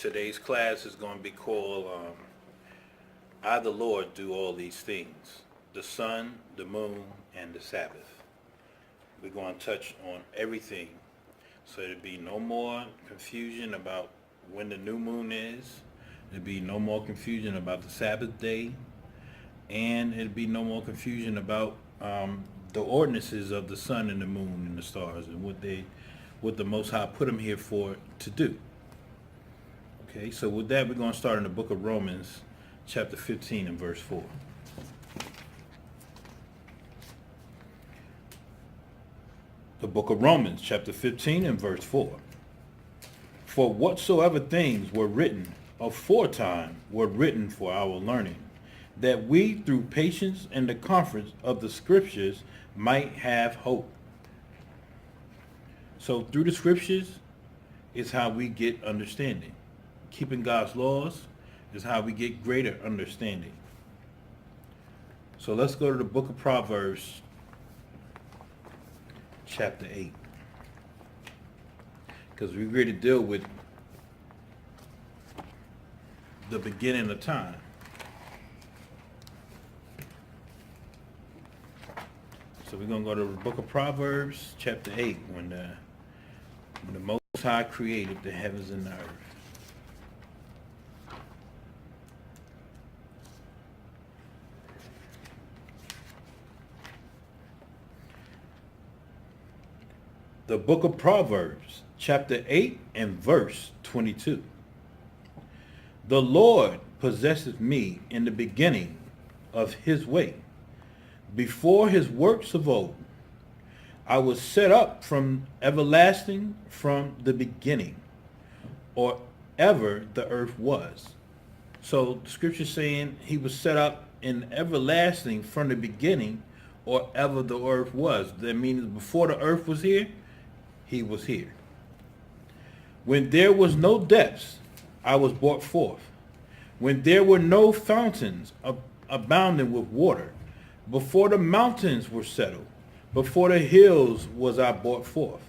Today's class is going to be called I, the Lord, do all these things. The sun, the moon, and the Sabbath. We're going to touch on everything. So there'll be no more confusion about when the new moon is. There'll be no more confusion about the Sabbath day. And it'll be no more confusion about the ordinances of the sun and the moon and the stars and what the Most High put them here for to do. Okay, so with that, we're going to start in the book of Romans, chapter 15 and verse 4. The book of Romans, chapter 15 and verse 4. For whatsoever things were written aforetime were written for our learning, that we through patience and the conference of the scriptures might have hope. So through the scriptures is how we get understanding. Keeping God's laws is how we get greater understanding. So let's go to the book of Proverbs, chapter 8. Because we're going to deal with the beginning of time. So we're going to go to the book of Proverbs, chapter 8, when the Most High created the heavens and the earth. The book of Proverbs, chapter 8 and verse 22. The Lord possesseth me in the beginning of his way, before his works of old. I was set up from everlasting, from the beginning, or ever the earth was. So the scripture saying he was set up in everlasting from the beginning, or ever the earth was. That means before the earth was here, he was here. When there was no depths, I was brought forth. When there were no fountains abounding with water, before the mountains were settled, before the hills was I brought forth.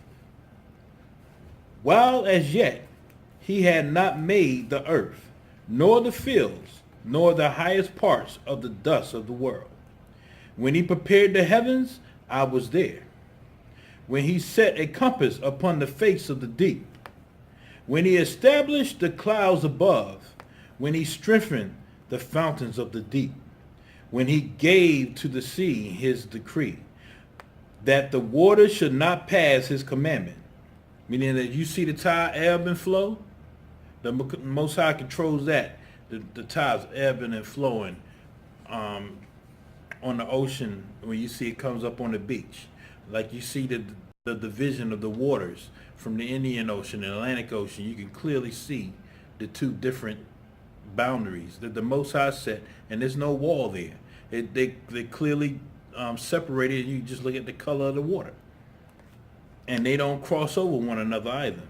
While as yet he had not made the earth, nor the fields, nor the highest parts of the dust of the world. When he prepared the heavens, I was there. When he set a compass upon the face of the deep, when he established the clouds above, when he strengthened the fountains of the deep, when he gave to the sea his decree, that the waters should not pass his commandment. Meaning that you see the tide ebb and flow, the Most High controls that. The tides ebbing and flowing on the ocean when you see it comes up on the beach. Like you see the division of the waters from the Indian Ocean and Atlantic Ocean, you can clearly see the two different boundaries that the Most High set, and there's no wall there. They clearly separated. You just look at the color of the water, and they don't cross over one another either.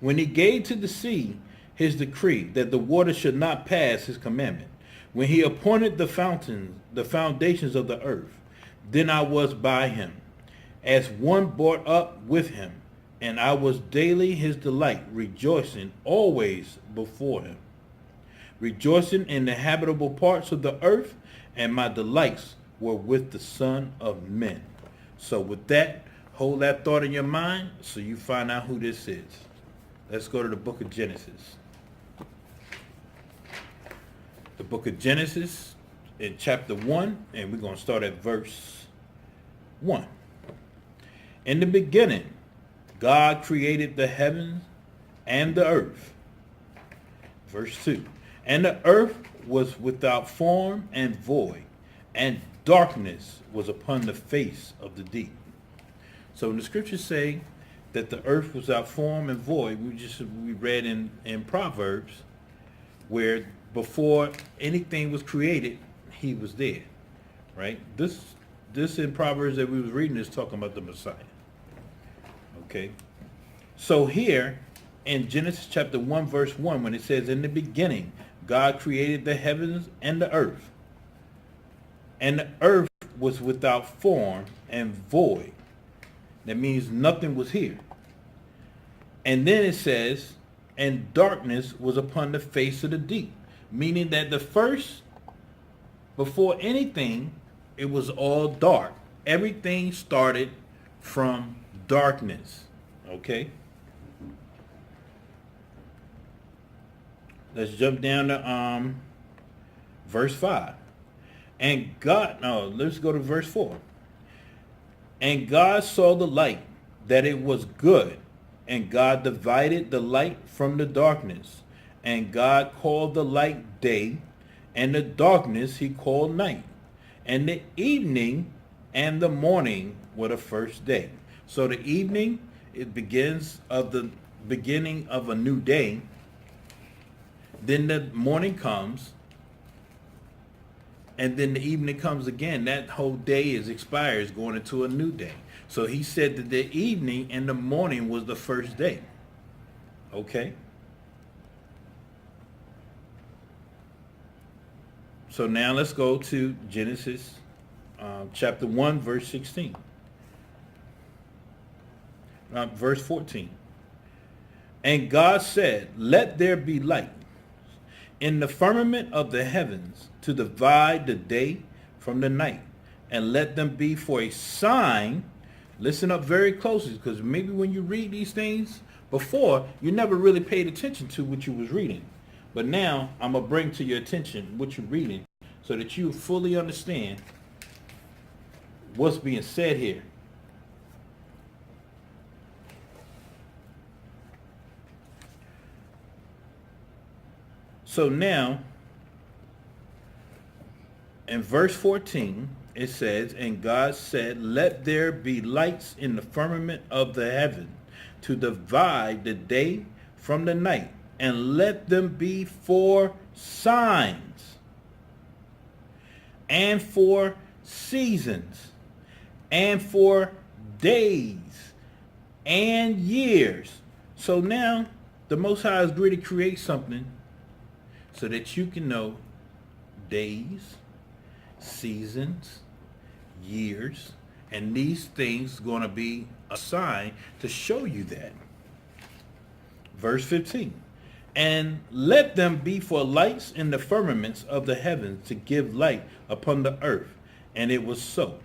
When he gave to the sea his decree that the water should not pass his commandment, when he appointed the foundations of the earth, then I was by him, as one brought up with him, and I was daily his delight, rejoicing always before him, rejoicing in the habitable parts of the earth, and my delights were with the Son of Men. So with that, hold that thought in your mind so you find out who this is. Let's go to the book of Genesis. The book of Genesis in chapter 1, and we're going to start at verse 1. In the beginning, God created the heavens and the earth. Verse 2. And the earth was without form and void, and darkness was upon the face of the deep. So when the scriptures say that the earth was without form and void, we read in Proverbs, where before anything was created, he was there, right? This in Proverbs that we was reading is talking about the Messiah. Okay. So here in Genesis chapter 1 verse 1, when it says, in the beginning, God created the heavens and the earth. And the earth was without form and void. That means nothing was here. And then it says, and darkness was upon the face of the deep. Meaning that the first, before anything, it was all dark. Everything started from darkness. Okay? Let's jump down to verse 5. And God, no, let's go to verse 4. And God saw the light, that it was good. And God divided the light from the darkness. And God called the light day, and the darkness he called night. And the evening and the morning were the first day. So the evening, it begins of the beginning of a new day. Then the morning comes, and then the evening comes again. That whole day is expires, going into a new day. So he said that the evening and the morning was the first day. Okay? So now let's go to Genesis chapter 1, verse 16. Verse 14. And God said, let there be light in the firmament of the heavens to divide the day from the night, and let them be for a sign. Listen up very closely, because maybe when you read these things before, you never really paid attention to what you was reading. But now I'm going to bring to your attention what you're reading so that you fully understand what's being said here. So now, in verse 14, it says, and God said, let there be lights in the firmament of the heaven to divide the day from the night, and let them be for signs and for seasons and for days and years. So now the Most High is going to create something so that you can know days, seasons, years, and these things going to be a sign to show you that. Verse 15. And let them be for lights in the firmaments of the heavens to give light upon the earth. And it was so.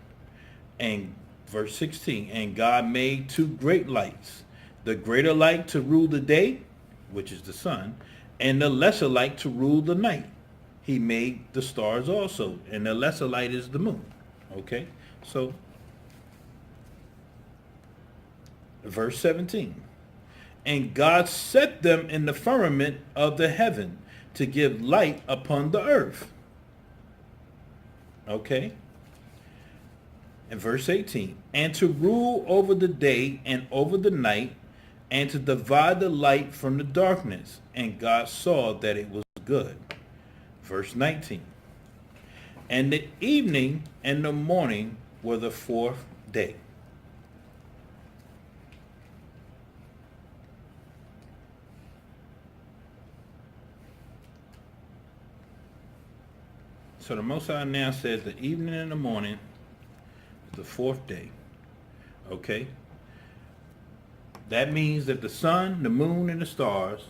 And verse 16. And God made two great lights, the greater light to rule the day, which is the sun, and the lesser light to rule the night. He made the stars also, and the lesser light is the moon. Okay, so verse 17. And God set them in the firmament of the heaven to give light upon the earth. Okay. And verse 18. And to rule over the day and over the night, and to divide the light from the darkness. And God saw that it was good. Verse 19. And the evening and the morning were the fourth day. So the Most High now says the evening and the morning is the fourth day. Okay? That means that the sun, the moon, and the stars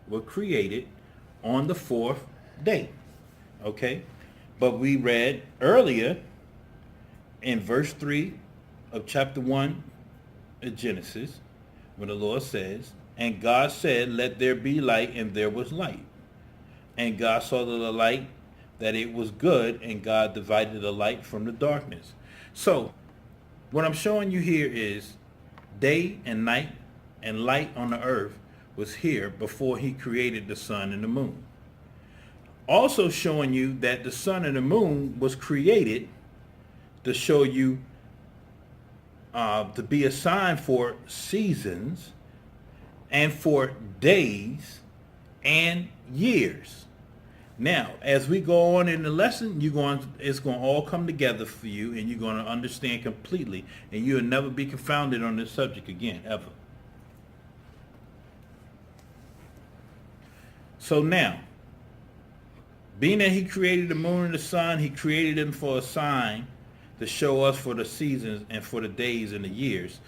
were created on the fourth day. Okay? But we read earlier in verse 3 of chapter 1 of Genesis, when the Lord says, and God said, let there be light, and there was light. And God saw the light, that it was good, and God divided the light from the darkness. So, what I'm showing you here is day and night and light on the earth was here before he created the sun and the moon. Also showing you that the sun and the moon was created to show you to be a sign for seasons and for days and years. Now, as we go on in the lesson, it's going to all come together for you, and you're going to understand completely, and you'll never be confounded on this subject again, ever. So now, being that he created the moon and the sun, he created them for a sign to show us for the seasons and for the days and the years.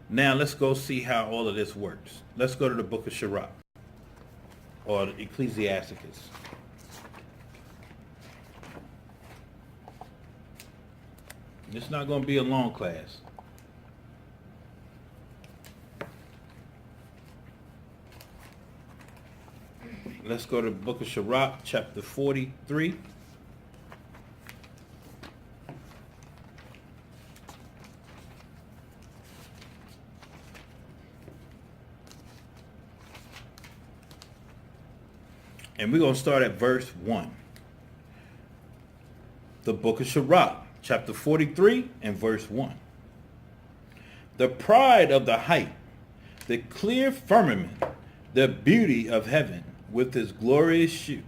Now let's go see how all of this works. Let's go to the book of Sirach. or Ecclesiasticus. It's not going to be a long class. Let's go to the book of Sirach, chapter 43. And we're going to start at verse 1. The book of Sirach, chapter 43 and verse 1. The pride of the height, the clear firmament, the beauty of heaven with his glorious shew.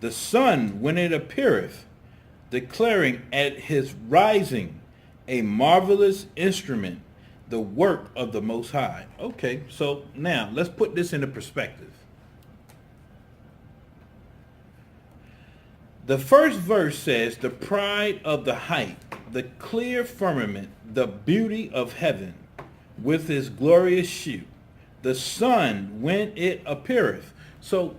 The sun when it appeareth, declaring at his rising a marvelous instrument, the work of the Most High. Okay, so now let's put this into perspective. The first verse says, the pride of the height, the clear firmament, the beauty of heaven, with his glorious shew. The sun when it appeareth. So,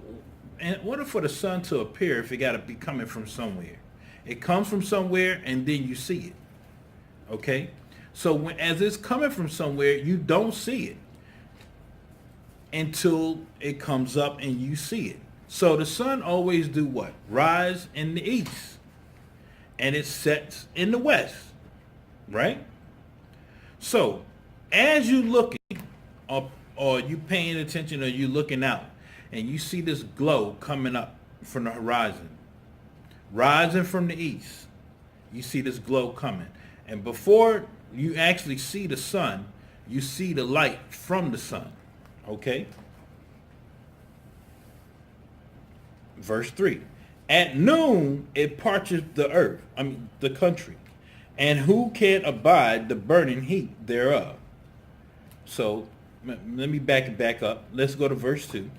in order for the sun to appear, if it got to be coming from somewhere. It comes from somewhere and then you see it. Okay? So, as it's coming from somewhere, you don't see it until it comes up and you see it. So the sun always do what? Rise in the east. And it sets in the west. Right? So, as you looking, or you paying attention, or you looking out, and you see this glow coming up from the horizon, rising from the east, you see this glow coming. And before you actually see the sun, you see the light from the sun. Okay? Verse 3. At noon it parcheth the earth, the country, and who can abide the burning heat thereof? So, let me back it back up. Let's go to verse 2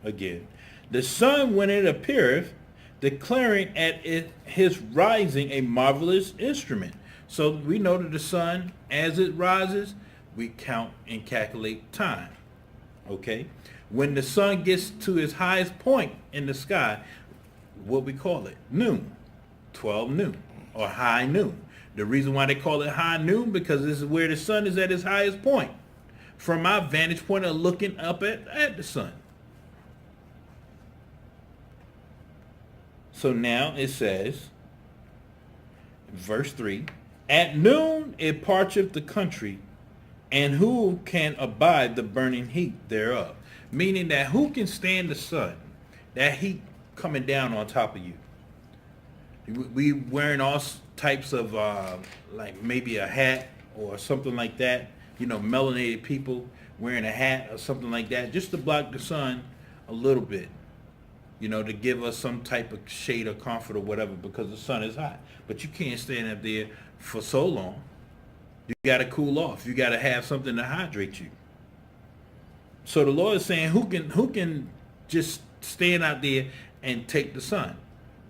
again. The sun when it appeareth, declaring at his rising a marvelous instrument. So we know that the sun, as it rises, we count and calculate time. Okay? When the sun gets to its highest point in the sky, what we call it? Noon. 12 noon. Or high noon. The reason why they call it high noon, because this is where the sun is at its highest point. From my vantage point of looking up at the sun. So now it says, verse 3, at noon it parcheth the country, and who can abide the burning heat thereof? Meaning that who can stand the sun, that heat coming down on top of you? We wearing all types of, like maybe a hat or something like that. You know, melanated people wearing a hat or something like that, just to block the sun a little bit. You know, to give us some type of shade or comfort or whatever, because the sun is hot. But you can't stand up there for so long. You got to cool off. You got to have something to hydrate you. So the Lord is saying, who can just stand out there and take the sun?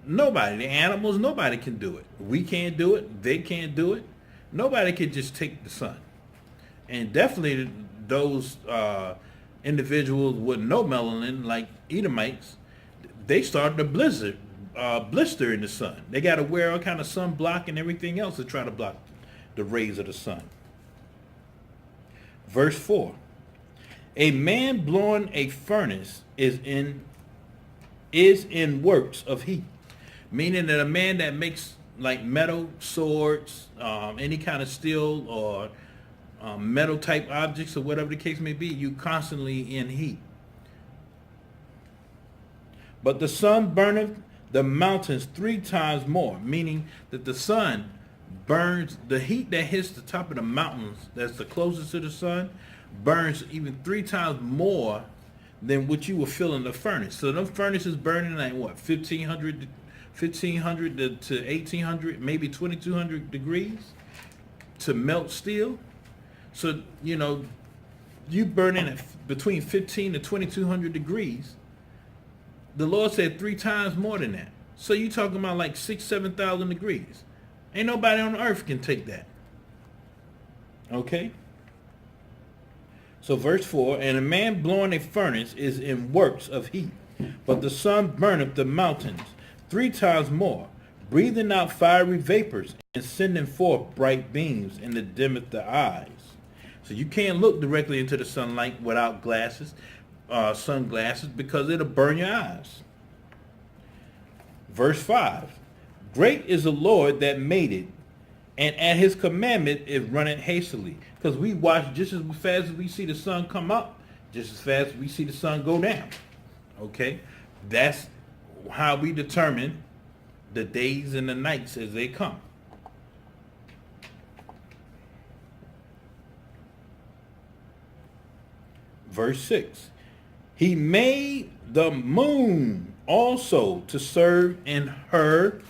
Nobody. The animals, nobody can do it. We can't do it. They can't do it. Nobody can just take the sun. And definitely those individuals with no melanin, like Edomites, they started a blister in the sun. They got to wear all kind of sunblock and everything else to try to block the rays of the sun. Verse 4. A man blowing a furnace is in works of heat. Meaning that a man that makes like metal, swords, any kind of steel or metal type objects or whatever the case may be, you constantly in heat. But the sun burneth the mountains 3 times more, meaning that the sun burns, the heat that hits the top of the mountains that's the closest to the sun burns even 3 times more than what you will feel in the furnace. So them furnaces burning like what, 1500 to 1800, maybe 2200 degrees to melt steel. So, you know, you burning at between 15 to 2200 degrees. The Lord said 3 times more than that. So you talking about like 7,000 degrees. Ain't nobody on earth can take that. Okay? So verse 4, and a man blowing a furnace is in works of heat, but the sun burneth the mountains 3 times more, breathing out fiery vapors and sending forth bright beams, and it dimmeth the eyes. So you can't look directly into the sunlight without glasses, sunglasses, because it'll burn your eyes. Verse 5, great is the Lord that made it, and at his commandment it runneth hastily. Because we watch just as fast as we see the sun come up, just as fast as we see the sun go down. Okay? That's how we determine the days and the nights as they come. Verse 6, he made the moon also to serve in her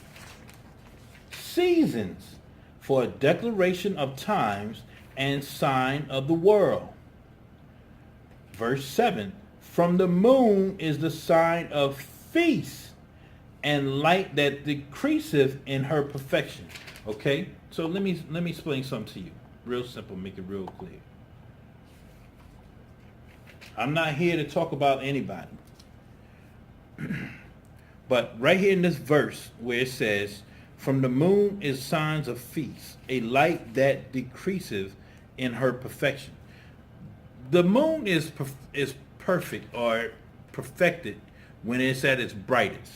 seasons, for a declaration of times and sign of the world. Verse 7, from the moon is the sign of feast and light that decreaseth in her perfection. Okay, so let me explain something to you. Real simple, make it real clear. I'm not here to talk about anybody. But right here in this verse where it says, from the moon is signs of feast, a light that decreaseth in her perfection. The moon is perfect or perfected when it's at its brightest.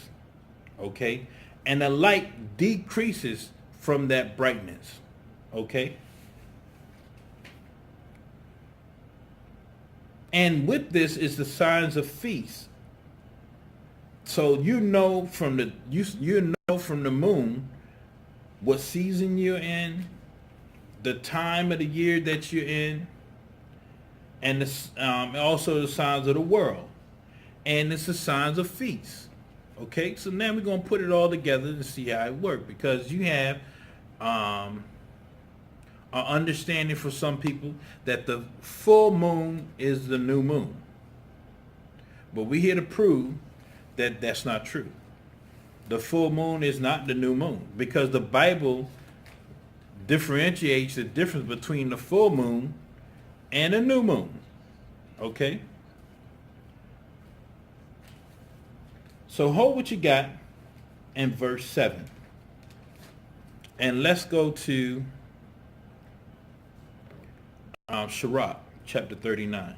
Okay? And the light decreases from that brightness. Okay? And with this is the signs of feast. So you know from the moon what season you're in, the time of the year that you're in, and also the signs of the world. And it's the signs of feast. Okay, so now we're going to put it all together to see how it works, because you have an understanding for some people that the full moon is the new moon. But we're here to prove that that's not true. The full moon is not the new moon, because the Bible differentiates the difference between the full moon and the new moon. Okay? So hold what you got in verse 7. And let's go to Sirach, chapter 39.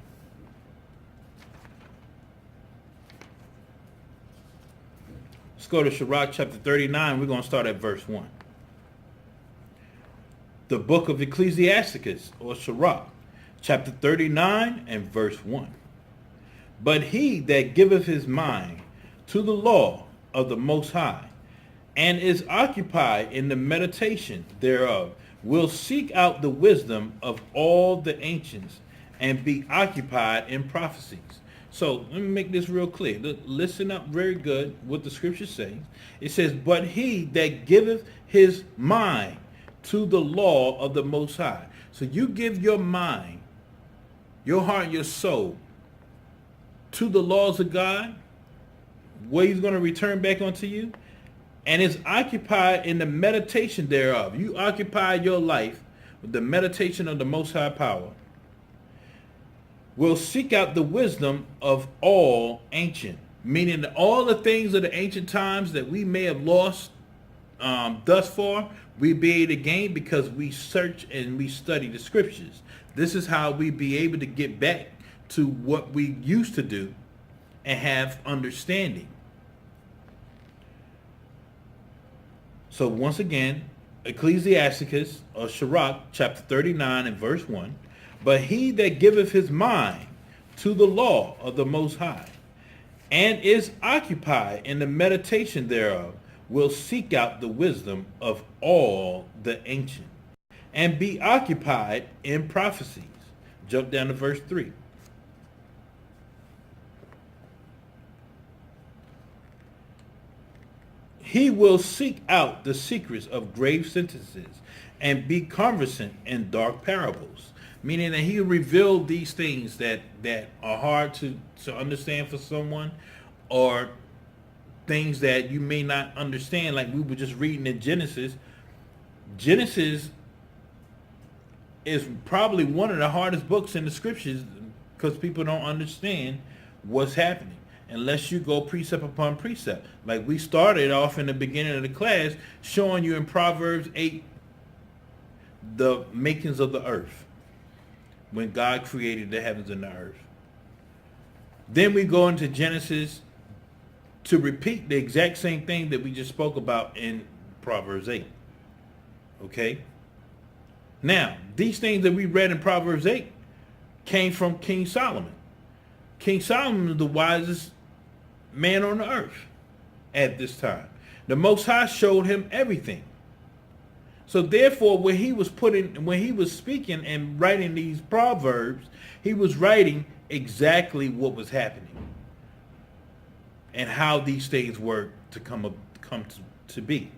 Let's go to Sirach, chapter 39. We're going to start at verse 1. The book of Ecclesiasticus, or Sirach, chapter 39 and verse 1. But he that giveth his mind to the law of the Most High, and is occupied in the meditation thereof, will seek out the wisdom of all the ancients, and be occupied in prophecies. So let me make this real clear. Listen up very good what the scripture says. It says, but he that giveth his mind to the law of the Most High. So you give your mind, your heart, your soul to the laws of God, where he's going to return back unto you, and is occupied in the meditation thereof. You occupy your life with the meditation of the Most High power. Will seek out the wisdom of all ancient, meaning that all the things of the ancient times that we may have lost thus far, we be able to gain because we search and we study the scriptures. This is how we be able to get back to what we used to do and have understanding. So once again, Ecclesiasticus, or Sirach, chapter 39 and verse 1. But he that giveth his mind to the law of the Most High, and is occupied in the meditation thereof, will seek out the wisdom of all the ancient, and be occupied in prophecies. Jump down to verse 3. He will seek out the secrets of grave sentences, and be conversant in dark parables. Meaning that he revealed these things that are hard to understand for someone, or things that you may not understand. Like we were just reading in Genesis. Genesis is probably one of the hardest books in the scriptures because people don't understand what's happening unless you go precept upon precept. Like we started off in the beginning of the class showing you in Proverbs 8 the makings of the earth when God created the heavens and the earth. Then we go into Genesis to repeat the exact same thing that we just spoke about in Proverbs 8. Okay? Now, these things that we read in Proverbs 8 came from King Solomon. King Solomon is the wisest man on the earth at this time. The Most High showed him everything. So therefore, when he was speaking and writing these proverbs, he was writing exactly what was happening and how these things were to come to be.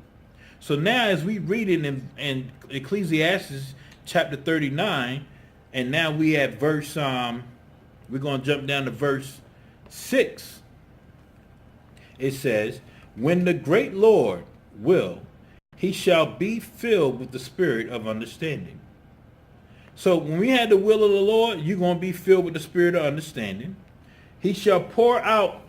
So now, as we read it in Ecclesiastes chapter 39, and now we at verse, we're going to jump down to verse 6. It says, "When the great Lord will, he shall be filled with the spirit of understanding." So when we had the will of the Lord, you're going to be filled with the spirit of understanding. "He shall pour out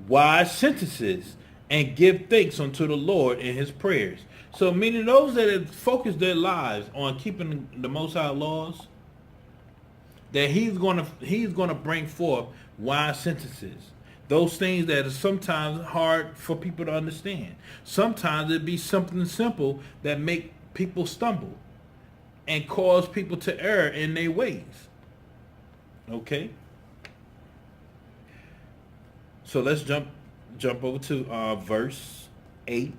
wise sentences and give thanks unto the Lord in his prayers." So meaning those that have focused their lives on keeping the Most High laws, that he's going to bring forth wise sentences. Those things that are sometimes hard for people to understand. Sometimes it'd be something simple that make people stumble and cause people to err in their ways. Okay? So let's jump over to verse 8.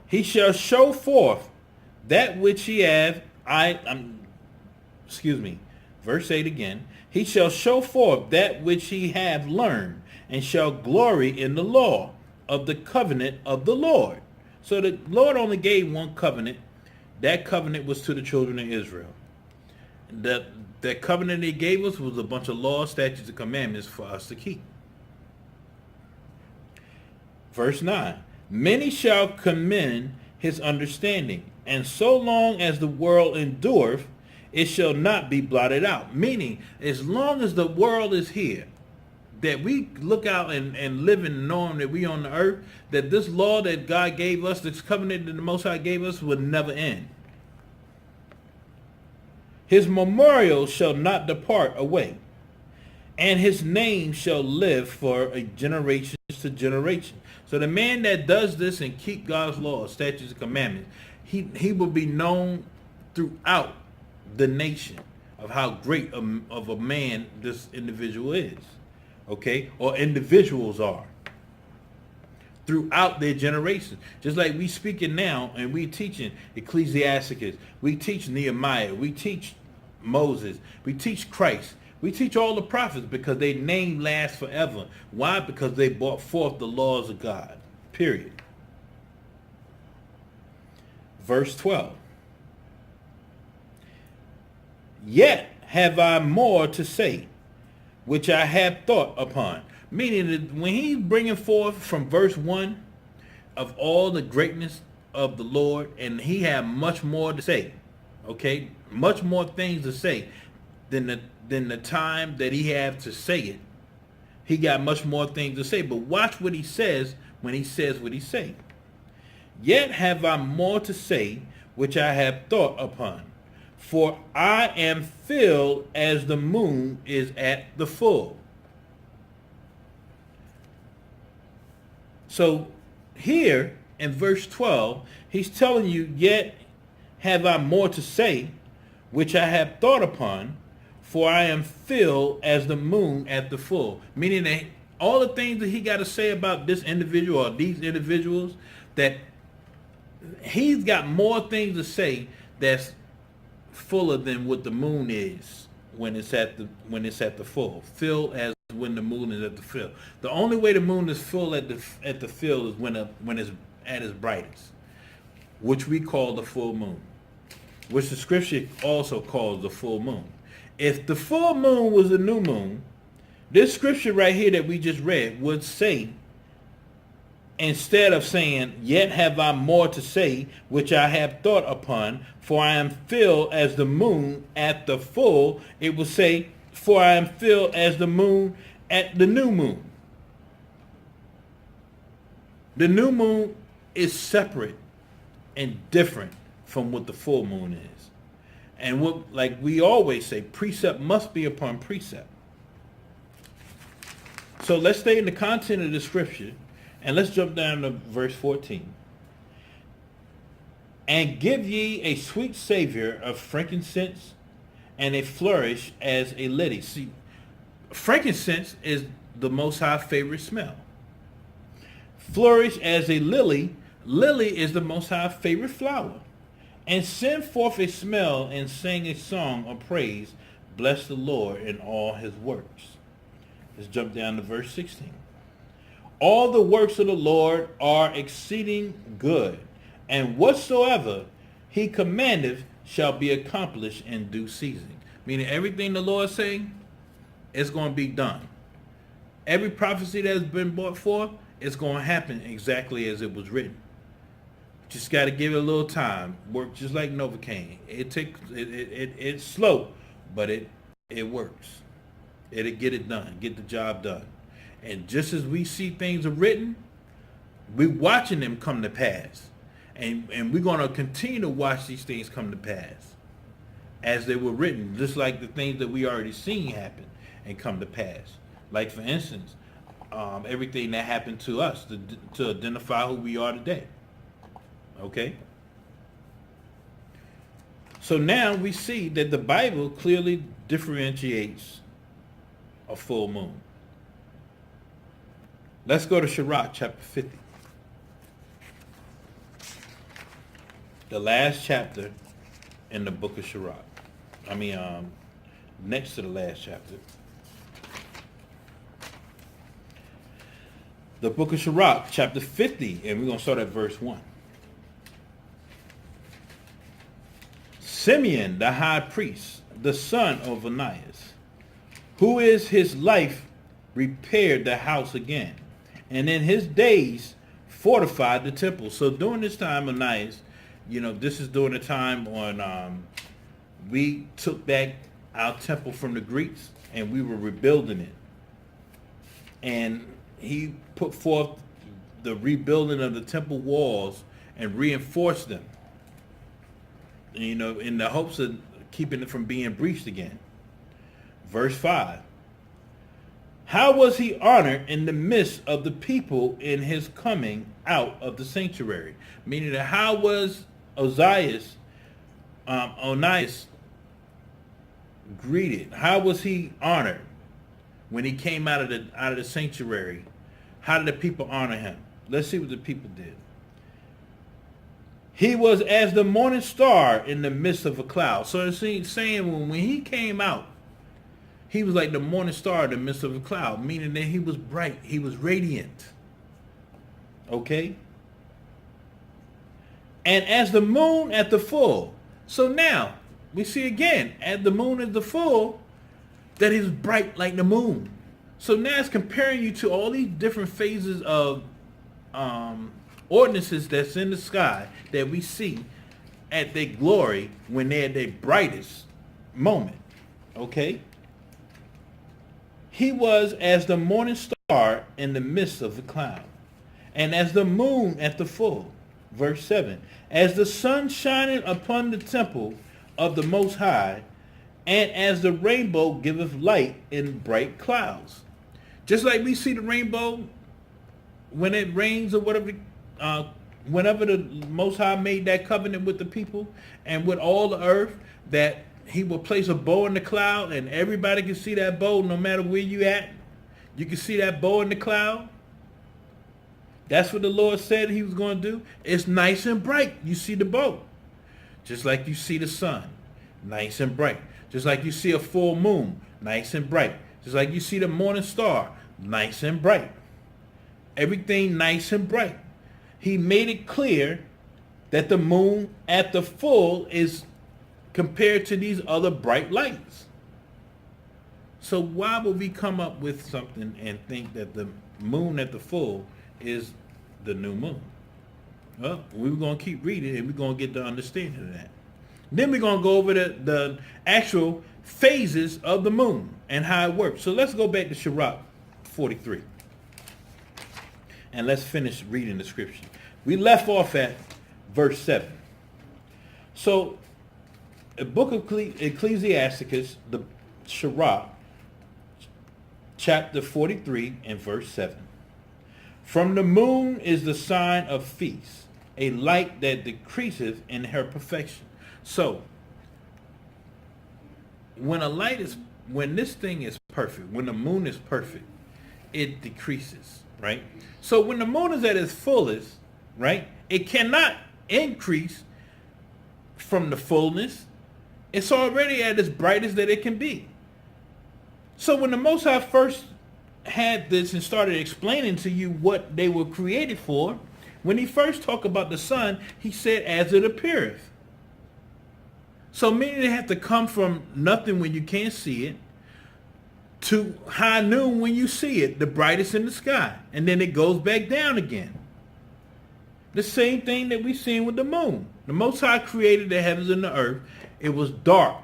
"He shall show forth that which he hath, verse 8 again. "He shall show forth that which he hath learned, and shall glory in the law of the covenant of the Lord." So the Lord only gave one covenant. That covenant was to the children of Israel. That covenant he gave us was a bunch of laws, statutes, and commandments for us to keep. Verse 9, "Many shall commend his understanding, and so long as the world endureth, it shall not be blotted out." Meaning, as long as the world is here, that we look out and live in knowing that we on the earth, that this law that God gave us, this covenant that the Most High gave us, would never end. "His memorial shall not depart away, and his name shall live for generations to generation." So the man that does this and keep God's laws, statutes, and commandments, he will be known throughout the nation of how great of a man this individual is. Okay? Or individuals are. Throughout their generations. Just like we speaking now and we teaching Ecclesiasticus, we teach Nehemiah, we teach Moses, we teach Christ, we teach all the prophets because their name lasts forever. Why? Because they brought forth the laws of God. Period. Verse 12. "Yet have I more to say, which I have thought upon." Meaning that when he's bringing forth from verse 1 of all the greatness of the Lord, and he had much more to say, okay, much more things to say than the time that he had to say it. He got much more things to say, but watch what he says when he says what he say. "Yet have I more to say, which I have thought upon. For I am filled as the moon is at the full." So here in verse 12, he's telling you, "Yet have I more to say, which I have thought upon, for I am filled as the moon at the full." Meaning that all the things that he got to say about this individual or these individuals, that he's got more things to say that's fuller than what the moon is when it's at the full. Filled as when the moon is at the fill. The only way the moon is full at the fill is when it's at its brightest, which we call the full moon, which the scripture also calls the full moon. If the full moon was the new moon, this scripture right here that we just read would say instead of saying, yet have I more to say, which I have thought upon, for I am filled as the moon at the full, it will say, for I am filled as the moon at the new moon. The new moon is separate and different from what the full moon is. And what, like we always say, precept must be upon precept. So let's stay in the content of the scripture, and let's jump down to verse 14. And give ye a sweet savor of frankincense and a flourish as a lily. See, frankincense is the Most High favorite smell. Flourish as a lily. Lily is the Most High favorite flower. And send forth a smell and sing a song of praise. Bless the Lord in all his works. Let's jump down to verse 16. All the works of the Lord are exceeding good, and whatsoever he commandeth shall be accomplished in due season. Meaning everything the Lord saying is going to be done. Every prophecy that has been brought forth is going to happen exactly as it was written. Just got to give it a little time. Work just like Novocaine. It's slow, but it works. It'll get it done. Get the job done. And just as we see things are written, we're watching them come to pass. And we're going to continue to watch these things come to pass as they were written, just like the things that we already seen happen and come to pass. Like, for instance, everything that happened to us to identify who we are today. Okay? So now we see that the Bible clearly differentiates a full moon. Let's go to Sirach chapter 50. The last chapter in the book of Sirach. Next to the last chapter. The book of Sirach, chapter 50, and we're going to start at verse 1. Simeon, the high priest, the son of Onias, who is his life, repaired the house again, and in his days fortified the temple. So during this time, Onias, this is during the time when we took back our temple from the Greeks and we were rebuilding it. And he put forth the rebuilding of the temple walls and reinforced them, in the hopes of keeping it from being breached again. Verse 5. How was he honored in the midst of the people in his coming out of the sanctuary? Meaning that how was Onias greeted? How was he honored when he came out of the sanctuary? How did the people honor him? Let's see what the people did. He was as the morning star in the midst of a cloud. So it's saying when he came out, he was like the morning star in the midst of a cloud, meaning that he was bright, he was radiant. Okay? And as the moon at the full. So now, we see again, as the moon is the full, that he's bright like the moon. So now it's comparing you to all these different phases of ordinances that's in the sky that we see at their glory when they're at their brightest moment. Okay? He was as the morning star in the midst of the cloud, and as the moon at the full. Verse 7. As the sun shining upon the temple of the Most High, and as the rainbow giveth light in bright clouds. Just like we see the rainbow when it rains or whatever, whenever the Most High made that covenant with the people and with all the earth, that he will place a bow in the cloud and everybody can see that bow no matter where you at. You can see that bow in the cloud. That's what the Lord said he was going to do. It's nice and bright. You see the bow. Just like you see the sun, nice and bright. Just like you see a full moon, nice and bright. Just like you see the morning star, nice and bright. Everything nice and bright. He made it clear that the moon at the full is compared to these other bright lights. So why would we come up with something and think that the moon at the full is the new moon? Well, we're going to keep reading and we're going to get the understanding of that. Then we're going to go over the actual phases of the moon and how it works. So let's go back to Sirach 43. And let's finish reading the scripture. We left off at verse 7. So, the book of Ecclesiasticus, the Sirach, chapter 43 and verse 7. From the moon is the sign of feast, a light that decreaseth in her perfection. So, when this thing is perfect, when the moon is perfect, it decreases, right? So when the moon is at its fullest, right, it cannot increase from the fullness. It's already at its brightest that it can be. So when the Most High first had this and started explaining to you what they were created for, when he first talked about the sun, he said, as it appeareth. So meaning they have to come from nothing when you can't see it to high noon when you see it, the brightest in the sky. And then it goes back down again. The same thing that we've seen with the moon. The Most High created the heavens and the earth. It was dark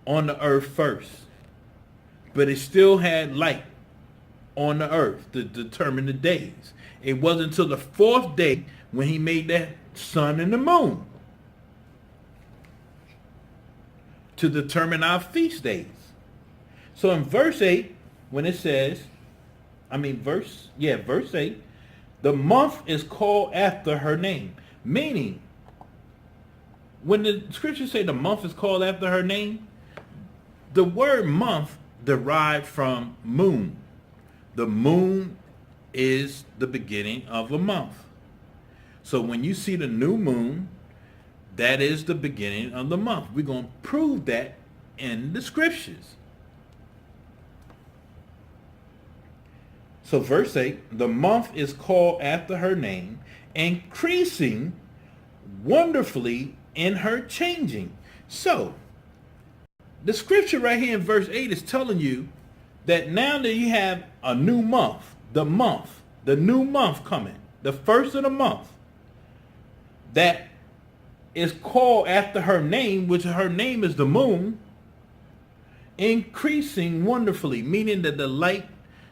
on the earth first. But it still had light on the earth to determine the days. It wasn't until the fourth day when he made that sun and the moon to determine our feast days. So in verse 8, when it says, verse 8, the month is called after her name. Meaning, when the scriptures say the month is called after her name, the word month derived from moon. The moon is the beginning of a month. So when you see the new moon, that is the beginning of the month. We're going to prove that in the scriptures. So verse 8, the month is called after her name, increasing wonderfully in her changing. So, the scripture right here in verse 8 is telling you that now that you have a new month, the new month coming, the first of the month, that is called after her name, which her name is the moon, increasing wonderfully, meaning that the light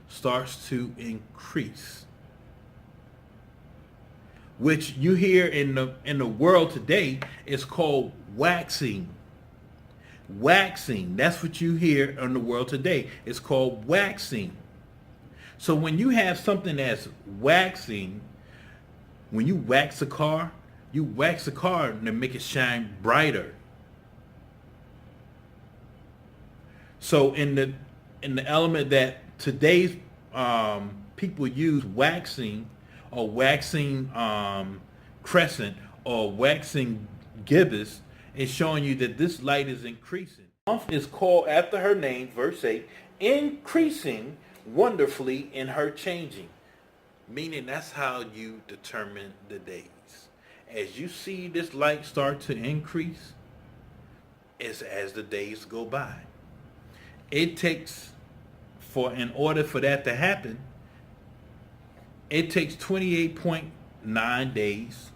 starts to increase, which you hear in the world today is called waxing. That's what you hear in the world today. It's called waxing. So when you have something that's waxing, when you wax a car to make it shine brighter. So in the element that today's people use waxing or waxing crescent or waxing gibbous, is showing you that this light is increasing. The month is called after her name, verse 8, increasing wonderfully in her changing. Meaning that's how you determine the days. As you see this light start to increase, it's as the days go by. It takes, in order for that to happen, it takes 28.9 days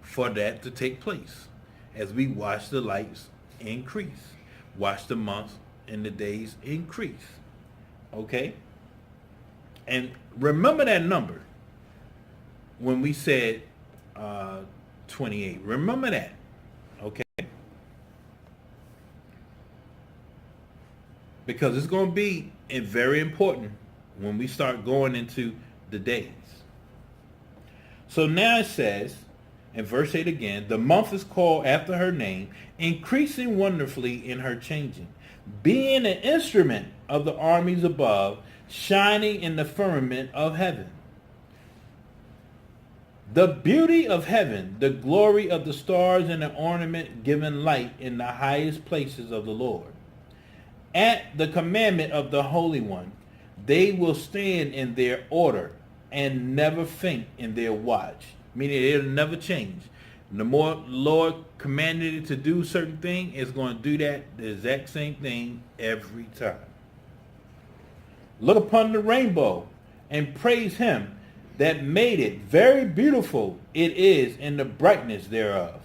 for that to take place. As we watch the lights increase, watch the months and the days increase. Okay? And remember that number when we said 28. Remember that. Okay? Because it's going to be very important when we start going into the days. So now it says, in verse 8 again, the month is called after her name, increasing wonderfully in her changing, being an instrument of the armies above, shining in the firmament of heaven. The beauty of heaven, the glory of the stars, and the ornament giving light in the highest places of the Lord. At the commandment of the Holy One, they will stand in their order and never faint in their watch. Meaning it'll never change. The more Lord commanded it to do certain thing, it's going to do that the exact same thing every time. Look upon the rainbow and praise him, that made it very beautiful it is in the brightness thereof.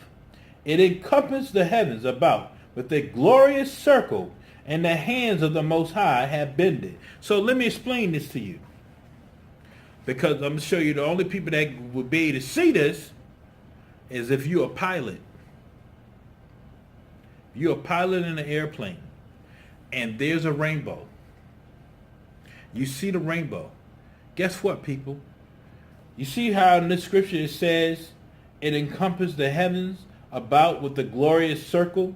It encompassed the heavens about with a glorious circle, and the hands of the Most High have bended. So let me explain this to you. Because I'm going to show you the only people that would be able to see this is if you're a pilot. You're a pilot in an airplane, and there's a rainbow. You see the rainbow. Guess what, people? You see how in this scripture it says it encompassed the heavens about with the glorious circle?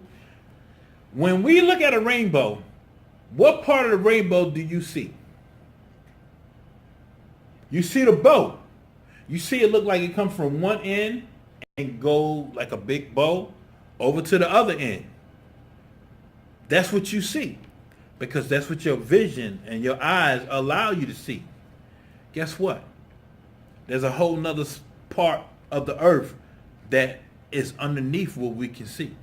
When we look at a rainbow, what part of the rainbow do you see? You see the bow. You see it look like it comes from one end and go like a big bow over to the other end. That's what you see, because that's what your vision and your eyes allow you to see. Guess what? There's a whole nother part of the earth that is underneath what we can see.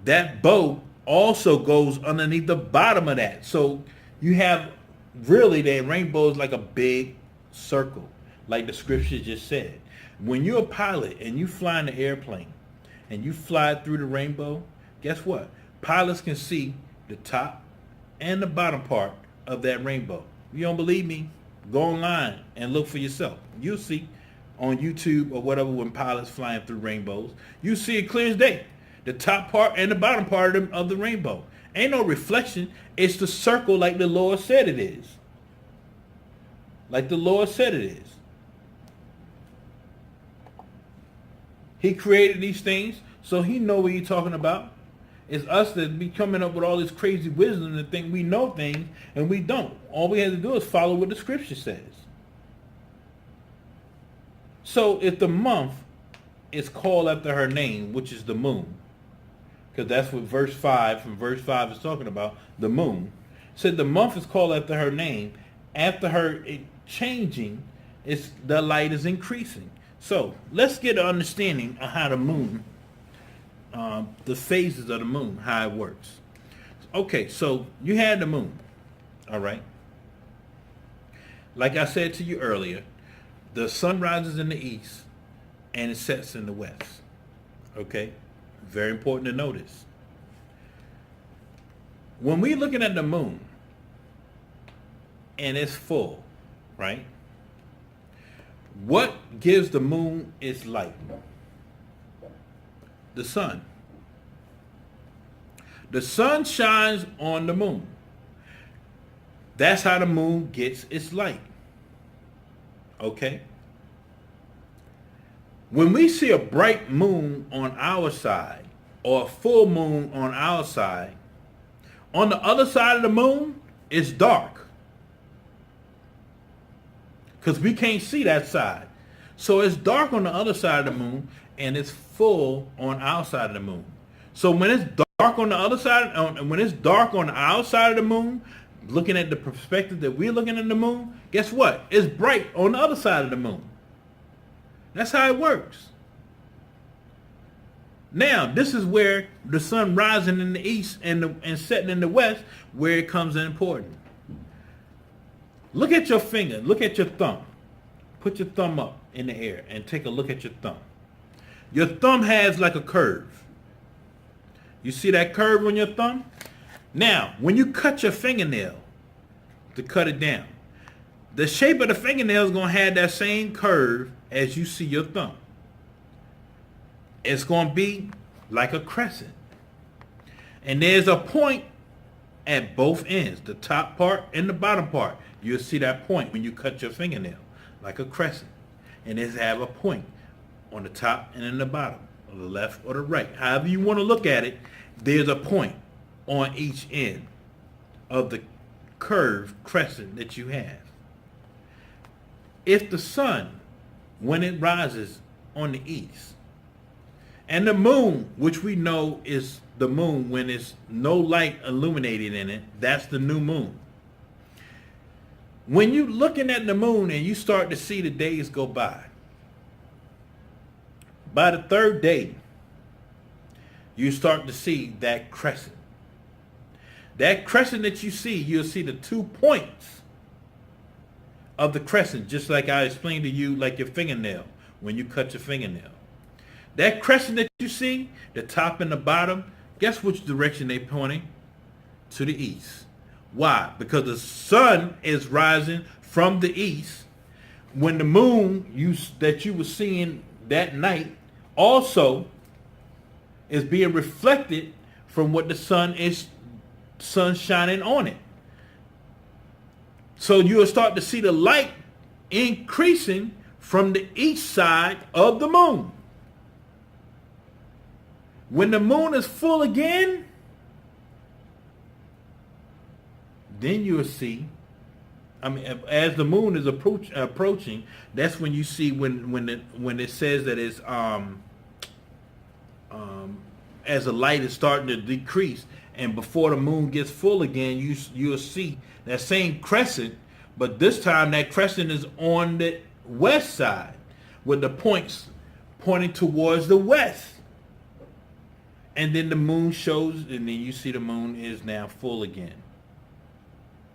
That bow also goes underneath the bottom of that. So you have really that rainbow is like a big circle, like the scripture just said. When you're a pilot and you fly in an airplane and you fly through the rainbow, guess what? Pilots can see the top and the bottom part of that rainbow. If you don't believe me, go online and look for yourself. You'll see on YouTube or whatever when pilots flying through rainbows. You see it clear as day. The top part and the bottom part of the rainbow. Ain't no reflection. It's the circle like the Lord said it is. Like the Lord said it is. He created these things, so he know what he's talking about. It's us that be coming up with all this crazy wisdom and think we know things, and we don't. All we have to do is follow what the scripture says. So if the month is called after her name, which is the moon, because that's what verse 5 is talking about, the moon. Said the month is called after her name. After her changing, the light is increasing. So let's get an understanding of how the moon, the phases of the moon, how it works. Okay, so you had the moon, all right? Like I said to you earlier, the sun rises in the east and it sets in the west, okay? Very important to notice. When we're looking at the moon and it's full, right? What gives the moon its light? The sun. The sun shines on the moon. That's how the moon gets its light. Okay? When we see a bright moon on our side or a full moon on our side, on the other side of the moon, it's dark. Because we can't see that side. So it's dark on the other side of the moon and it's full on our side of the moon. So when it's dark on the other side, when it's dark on our side of the moon, looking at the perspective that we're looking at the moon, guess what? It's bright on the other side of the moon. That's how it works. Now, this is where the sun rising in the east and setting in the west, where it comes in important. Look at your finger. Look at your thumb. Put your thumb up in the air and take a look at your thumb. Your thumb has like a curve. You see that curve on your thumb? Now, when you cut your fingernail to cut it down, the shape of the fingernail is going to have that same curve as you see your thumb. It's going to be like a crescent. And there's a point at both ends, the top part and the bottom part. You'll see that point when you cut your fingernail, like a crescent. And it's have a point on the top and in the bottom, on the left or the right. However you want to look at it, there's a point on each end of the curved crescent that you have. If the sun, when it rises on the east, and the moon, which we know is the moon when there's no light illuminated in it, that's the new moon. When you're looking at the moon and you start to see the days go by the third day, you start to see that crescent. That crescent that you see, you'll see the 2 points of the crescent, just like I explained to you, like your fingernail, when you cut your fingernail. That crescent that you see, the top and the bottom, guess which direction they pointing? To the east. Why? Because the sun is rising from the east. When the moon that you were seeing that night also is being reflected from what the sun shining on it. So you'll start to see the light increasing from the east side of the moon. When the moon is full again, then you'll see, as the moon is approaching, that's when you see when it says that it's as the light is starting to decrease, and before the moon gets full again, you'll see that same crescent, but this time that crescent is on the west side, with the points pointing towards the west. And then the moon shows, and then you see the moon is now full again.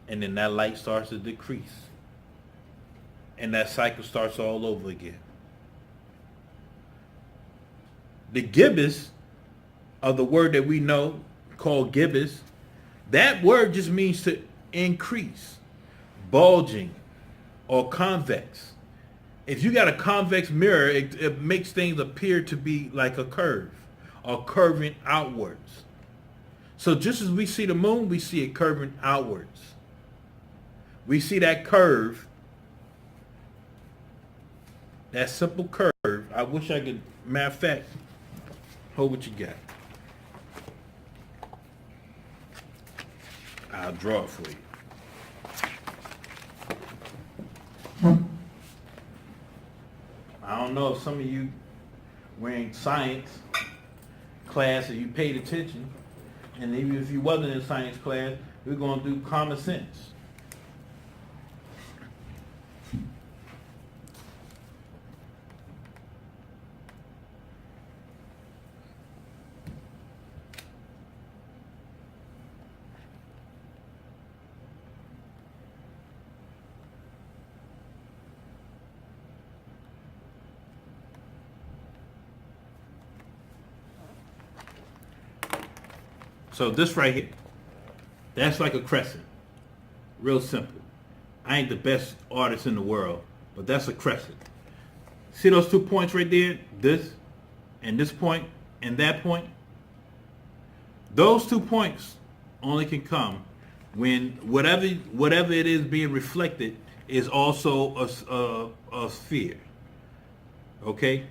And then that light starts to decrease. And that cycle starts all over again. The gibbous of the word that we know called gibbous, that word just means to increase, bulging, or convex. If you got a convex mirror, it makes things appear to be like a curve or curving outwards. So just as we see the moon, we see it curving outwards. We see that curve, that simple curve. I wish I could, matter of fact, hold what you got. I'll draw it for you. I don't know if some of you were in science class and you paid attention, and even if you wasn't in science class, we're going to do common sense. So this right here, that's like a crescent. Real simple. I ain't the best artist in the world, but that's a crescent. See those 2 points right there? This and this point and that point? Those 2 points only can come when whatever it is being reflected is also a sphere. Okay?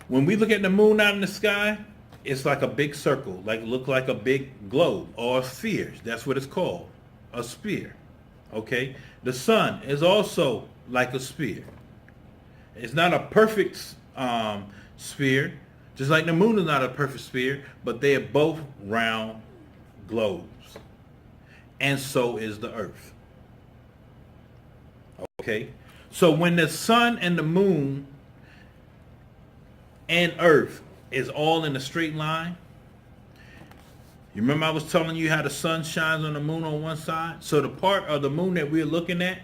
When we look at the moon out in the sky, it's like a big circle, look like a big globe or a sphere. That's what it's called, a sphere. Okay? The sun is also like a sphere. It's not a perfect sphere, just like the moon is not a perfect sphere, but they are both round globes. And so is the earth. Okay? So when the sun and the moon and earth is all in a straight line. You remember I was telling you how the sun shines on the moon on one side? So the part of the moon that we're looking at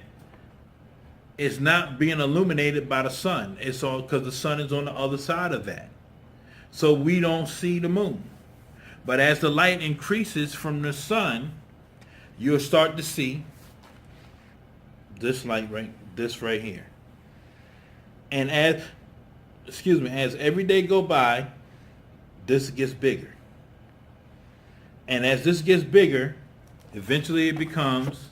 is not being illuminated by the sun. It's all because the sun is on the other side of that. So we don't see the moon. But as the light increases from the sun, you'll start to see this light this right here. And as every day go by, this gets bigger. And as this gets bigger, eventually it becomes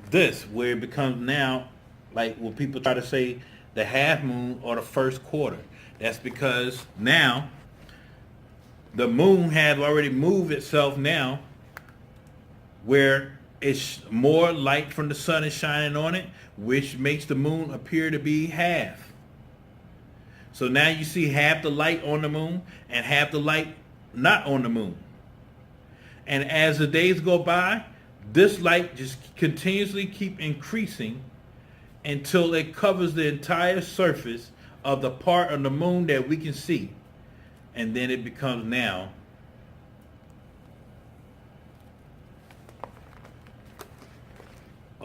this, where it becomes now, like when people try to say the half moon or the first quarter. That's because now the moon has already moved itself now where it's more light from the sun is shining on it, which makes the moon appear to be half. So now you see half the light on the moon and half the light not on the moon. And as the days go by, this light just continuously keep increasing until it covers the entire surface of the part of the moon that we can see. And then it becomes now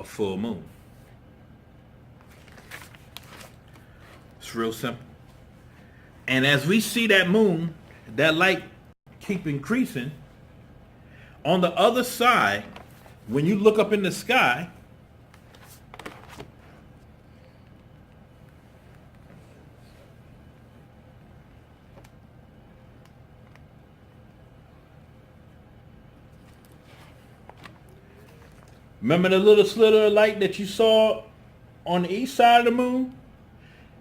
a full moon. It's real simple. And as we see that moon, that light keep increasing, on the other side, when you look up in the sky, remember the little sliver of light that you saw on the east side of the moon?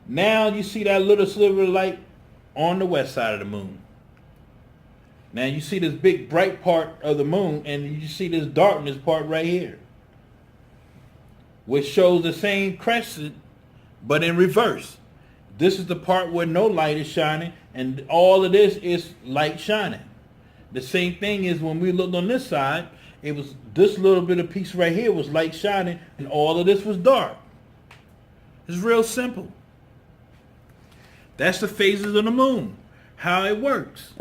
Now you see that little sliver of light on the west side of the moon. Now you see this big bright part of the moon, and you see this darkness part right here, which shows the same crescent, but in reverse. This is the part where no light is shining, and all of this is light shining. The same thing is when we looked on this side, it was this little bit of piece right here was light shining, and all of this was dark. It's real simple. That's the phases of the moon, how it works.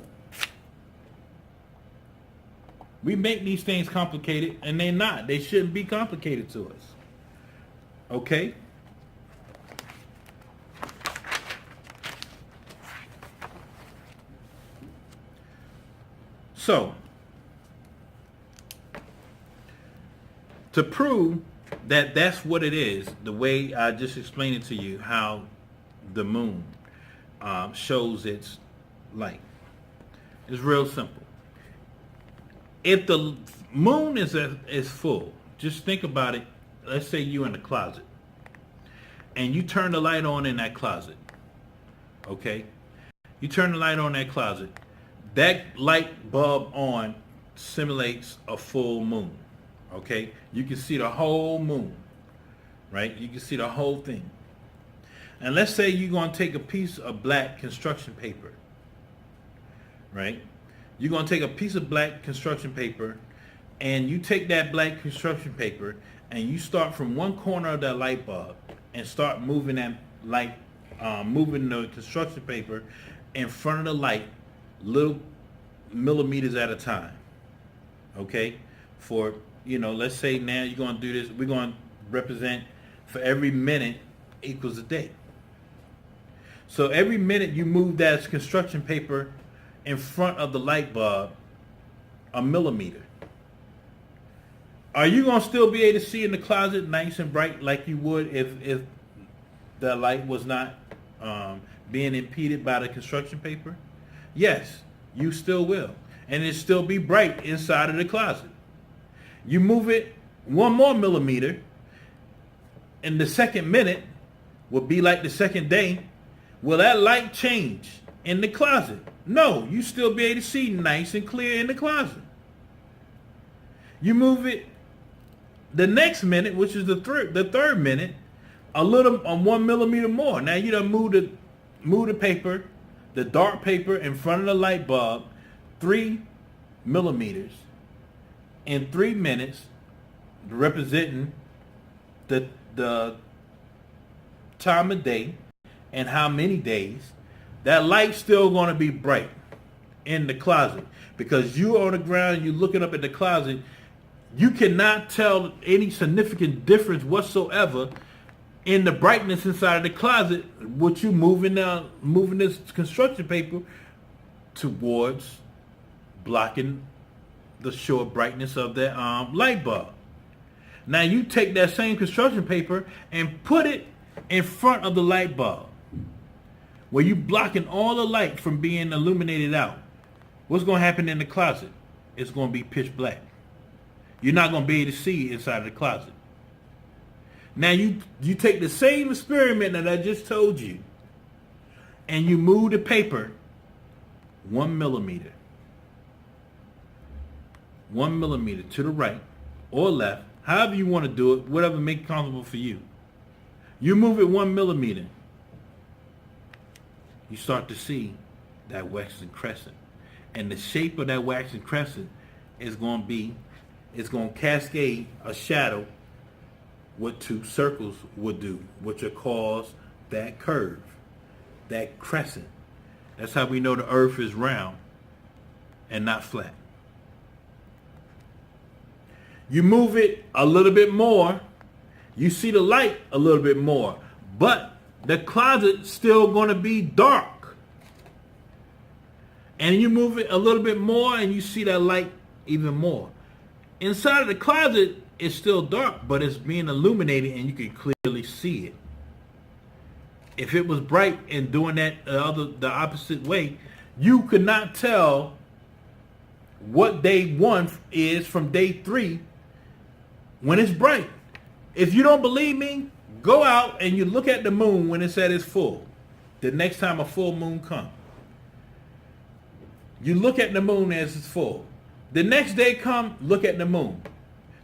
We make these things complicated, and they're not. They shouldn't be complicated to us. Okay? So, to prove that that's what it is, the way I just explained it to you, how the moon shows its light, is real simple. If the moon is full, just think about it. Let's say you're in the closet, and you turn the light on in that closet. Okay? You turn the light on in that closet. That light bulb on simulates a full moon. Okay? You can see the whole moon. Right? You can see the whole thing. And let's say you're going to take a piece of black construction paper. Right? You're going to take a piece of black construction paper, and you take that black construction paper and you start from one corner of that light bulb and start moving that light, moving the construction paper in front of the light, little millimeters at a time. Okay? For, let's say now you're going to do this. We're going to represent for every minute equals a day. So every minute you move that construction paper in front of the light bulb a millimeter. Are you going to still be able to see in the closet nice and bright like you would if the light was not being impeded by the construction paper? Yes, you still will. And it still be bright inside of the closet. You move it one more millimeter, and the second minute will be like the second day. Will that light change in the closet? No, you still be able to see nice and clear in the closet. You move it the next minute, which is the third minute, a little on 1 millimeter more. Now you done move the paper, the dark paper in front of the light bulb 3 millimeters in 3 minutes, representing the time of day and how many days. That light's still going to be bright in the closet, because you're on the ground and you're looking up at the closet. You cannot tell any significant difference whatsoever in the brightness inside of the closet with you moving this construction paper towards blocking the short brightness of that light bulb. Now you take that same construction paper and put it in front of the light bulb, where you blocking all the light from being illuminated out. What's going to happen in the closet? It's going to be pitch black. You're not going to be able to see inside of the closet. Now you take the same experiment that I just told you, and you move the paper 1 millimeter. 1 millimeter to the right or left, however you want to do it, whatever makes it comfortable for you. You move it 1 millimeter. You start to see that waxing crescent. And the shape of that waxing crescent is going to cascade a shadow, what 2 circles would do, which will cause that curve, that crescent. That's how we know the earth is round and not flat. You move it a little bit more You see the light a little bit more, but the closet's still going to be dark. And you move it a little bit more and you see that light even more. Inside of the closet, it's still dark, but it's being illuminated and you can clearly see it. If it was bright and doing that the opposite way, you could not tell what day 1 is from day 3 when it's bright. If you don't believe me, go out and you look at the moon when it's at its full. The next time a full moon comes. You look at the moon as it's full. The next day come, look at the moon.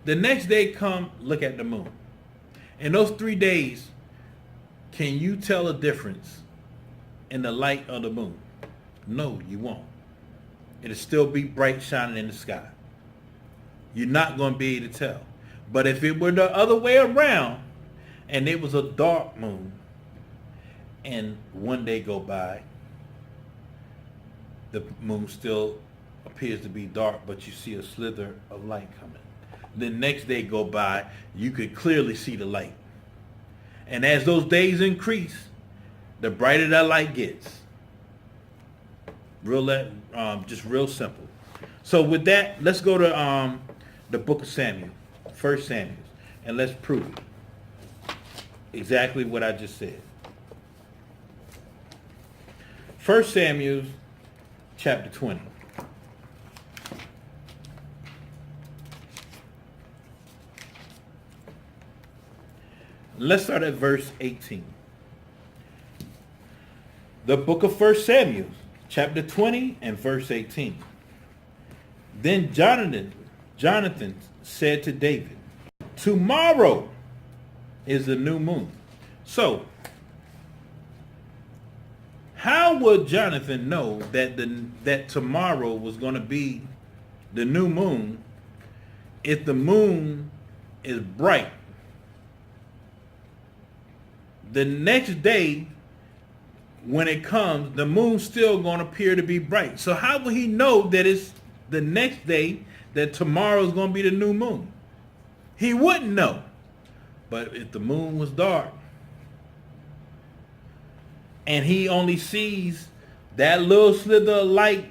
The next day come, look at the moon. In those 3 days, can you tell a difference in the light of the moon? No, you won't. It'll still be bright shining in the sky. You're not going to be able to tell. But if it were the other way around and it was a dark moon and one day go by, the moon still appears to be dark, but you see a slither of light coming. The next day go by, you could clearly see the light. And as those days increase, the brighter that light gets. Just real simple. So with that, let's go to the book of Samuel, 1 Samuel, and let's prove it. Exactly what I just said. 1 Samuel chapter 20. Let's start at verse 18. The book of 1 Samuel, chapter 20 and verse 18. Then Jonathan said to David, tomorrow is the new moon. So, how would Jonathan know that tomorrow was going to be the new moon if the moon is bright? The next day, when it comes, the moon's still going to appear to be bright. So how will he know that it's the next day, that tomorrow is going to be the new moon? He wouldn't know. But if the moon was dark, and he only sees that little slither of light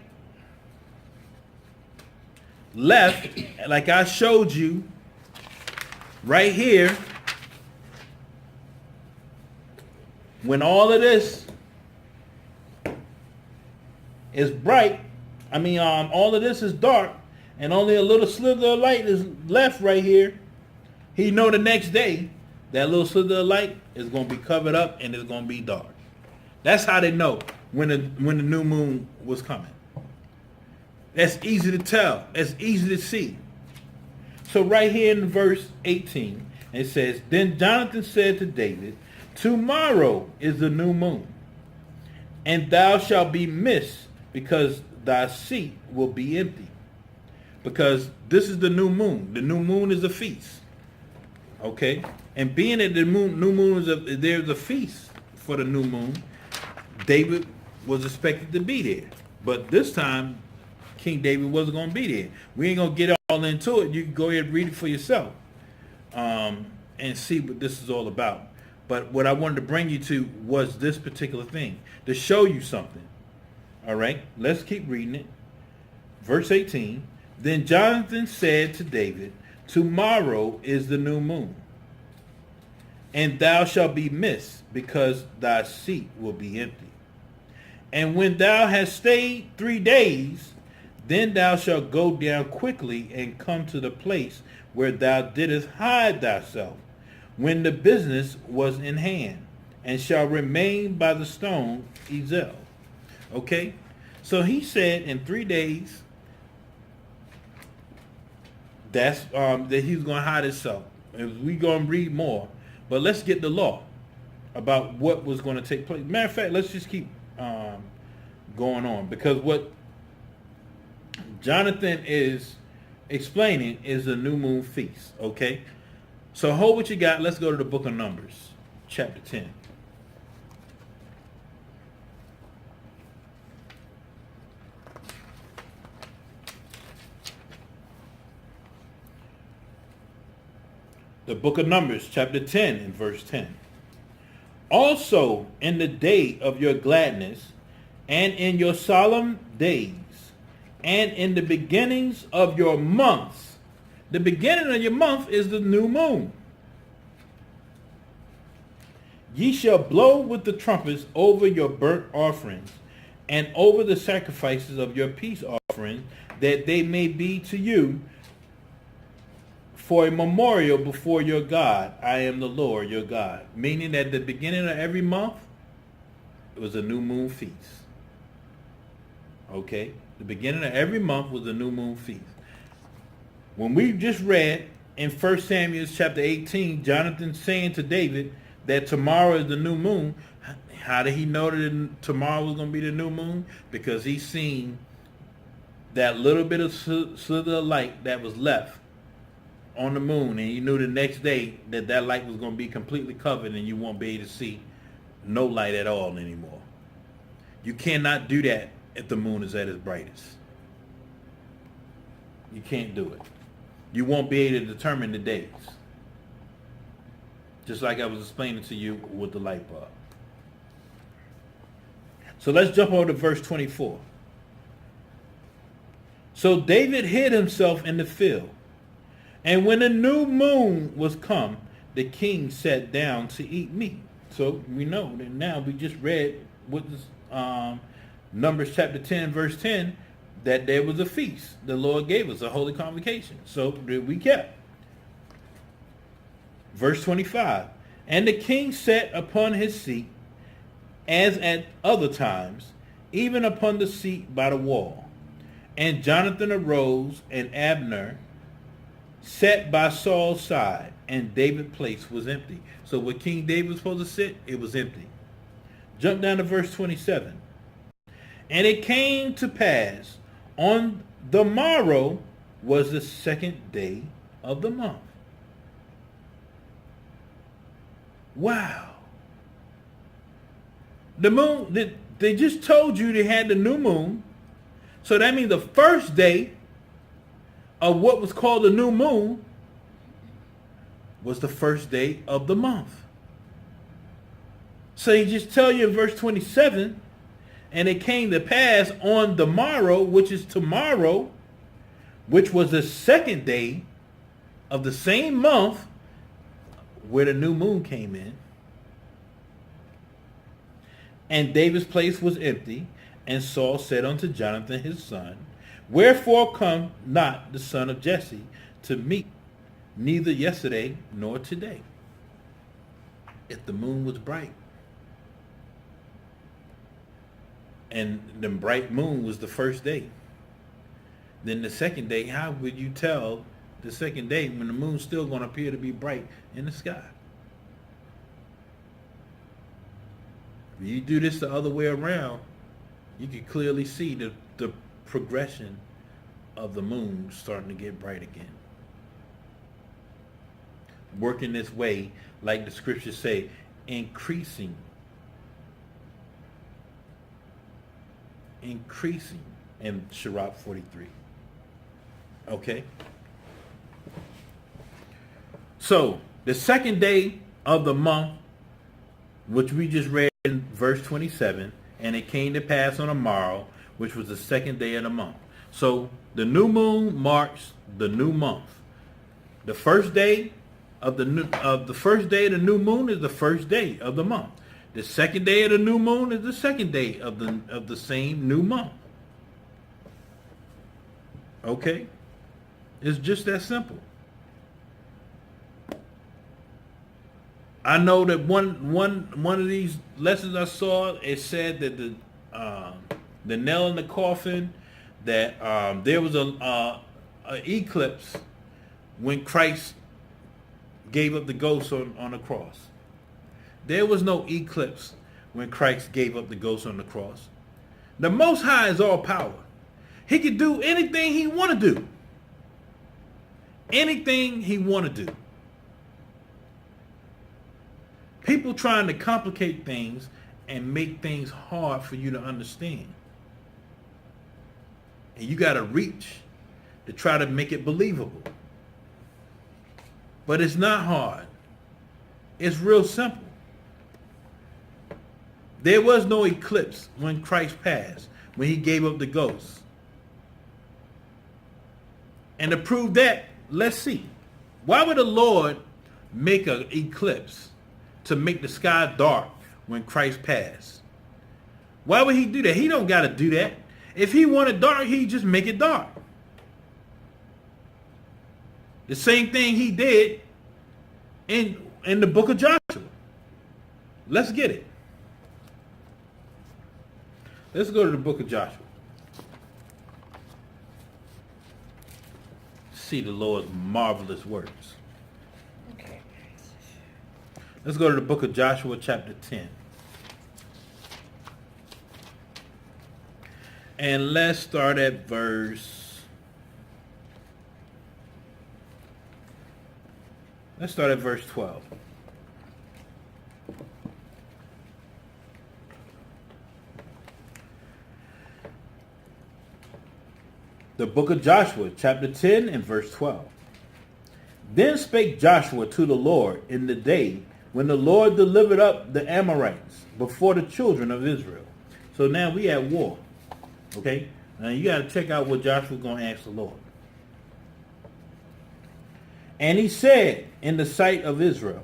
left, like I showed you right here, when all of this is bright, all of this is dark, and only a little slither of light is left right here, he know the next day that little slither of light is going to be covered up and it's going to be dark. That's how they know when the new moon was coming. That's easy to tell. That's easy to see. So right here in verse 18, it says, then Jonathan said to David, tomorrow is the new moon, and thou shalt be missed, because thy seat will be empty. Because this is the new moon. The new moon is a feast. Okay? And being that the new moon there's a feast for the new moon, David was expected to be there. But this time, King David wasn't going to be there. We ain't going to get all into it. You can go ahead and read it for yourself and see what this is all about. But what I wanted to bring you to was this particular thing, to show you something. All right, let's keep reading it. Verse 18, then Jonathan said to David, tomorrow is the new moon, and thou shalt be missed, because thy seat will be empty. And when thou hast stayed 3 days, then thou shalt go down quickly and come to the place where thou didst hide thyself, when the business was in hand, and shall remain by the stone Ezel. Okay? So he said in 3 days that he's going to hide himself. And we're going to read more. But let's get the law about what was going to take place. Matter of fact, let's just keep going on. Because what Jonathan is explaining is the new moon feast. Okay? So hold what you got. Let's go to the book of Numbers, chapter 10. The book of Numbers, chapter 10 and verse 10. Also in the day of your gladness, and in your solemn days, and in the beginnings of your months. The beginning of your month is the new moon. Ye shall blow with the trumpets over your burnt offerings, and over the sacrifices of your peace offerings, that they may be to you for a memorial before your God. I am the Lord your God. Meaning that at the beginning of every month, it was a new moon feast. Okay? The beginning of every month was a new moon feast. When we just read in 1 Samuel chapter 18, Jonathan saying to David that tomorrow is the new moon, how did he know that tomorrow was going to be the new moon? Because he seen that little bit of slither of light that was left on the moon, and he knew the next day that that light was going to be completely covered and you won't be able to see no light at all anymore. You cannot do that if the moon is at its brightest. You can't do it. You won't be able to determine the days. Just like I was explaining to you with the light bulb. So let's jump over to verse 24. So David hid himself in the field. And when the new moon was come, the king sat down to eat meat. So we know that now we just read what this, Numbers chapter 10, verse 10, that there was a feast. The Lord gave us a holy convocation. So we kept. Verse 25. And the king sat upon his seat, as at other times, even upon the seat by the wall. And Jonathan arose, and Abner sat by Saul's side, and David's place was empty. So where King David was supposed to sit, it was empty. Jump down to verse 27. And it came to pass, on the morrow was the second day of the month. Wow. The moon, they just told you they had the new moon. So that means the first day of what was called the new moon was the first day of the month. So he just tell you in verse 27, and it came to pass on the morrow, which is tomorrow, which was the second day of the same month where the new moon came in. And David's place was empty, and Saul said unto Jonathan his son, Wherefore come not the son of Jesse to meet, neither yesterday nor today? If the moon was bright, and the bright moon was the first day, then the second day, how would you tell the second day when the moon's still going to appear to be bright in the sky? If you do this the other way around, you can clearly see the progression of the moon starting to get bright again. Working this way, like the scriptures say, increasing in Sirach 43. Okay? So, the second day of the month, which we just read in verse 27, and it came to pass on the morrow, which was the second day of the month. So, the new moon marks the new month. The first day of the first day of the new moon is the first day of the month. The second day of the new moon is the second day of the same new month. Okay? It's just that simple. I know that one of these lessons I saw, it said that the nail in the coffin, that there was a eclipse when Christ gave up the ghost on the cross. There was no eclipse when Christ gave up the ghost on the cross. The Most High is all power. He can do anything he want to do. Anything he want to do. People trying to complicate things and make things hard for you to understand. And you got to reach to try to make it believable. But it's not hard. It's real simple. There was no eclipse when Christ passed, when he gave up the ghost. And to prove that, let's see. Why would the Lord make an eclipse to make the sky dark when Christ passed? Why would he do that? He don't got to do that. If he wanted dark, he'd just make it dark. The same thing he did in the book of Joshua. Let's get it. Let's go to the book of Joshua. See the Lord's marvelous works. Okay. Let's go to the book of Joshua chapter 10. And let's start at verse 12. The book of Joshua, chapter 10 and verse 12. Then spake Joshua to the Lord in the day when the Lord delivered up the Amorites before the children of Israel. So now we at war. Okay? Now you got to check out what Joshua's going to ask the Lord. And he said in the sight of Israel,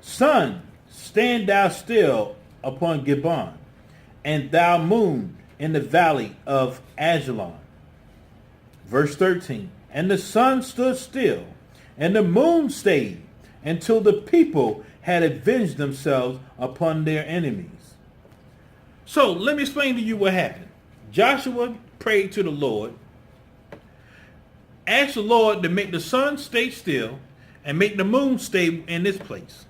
Sun, stand thou still upon Gibeon, and thou moon in the valley of Ajalon. Verse 13, and the sun stood still, and the moon stayed, until the people had avenged themselves upon their enemies. So let me explain to you what happened. Joshua prayed to the Lord, asked the Lord to make the sun stay still and make the moon stay in this place.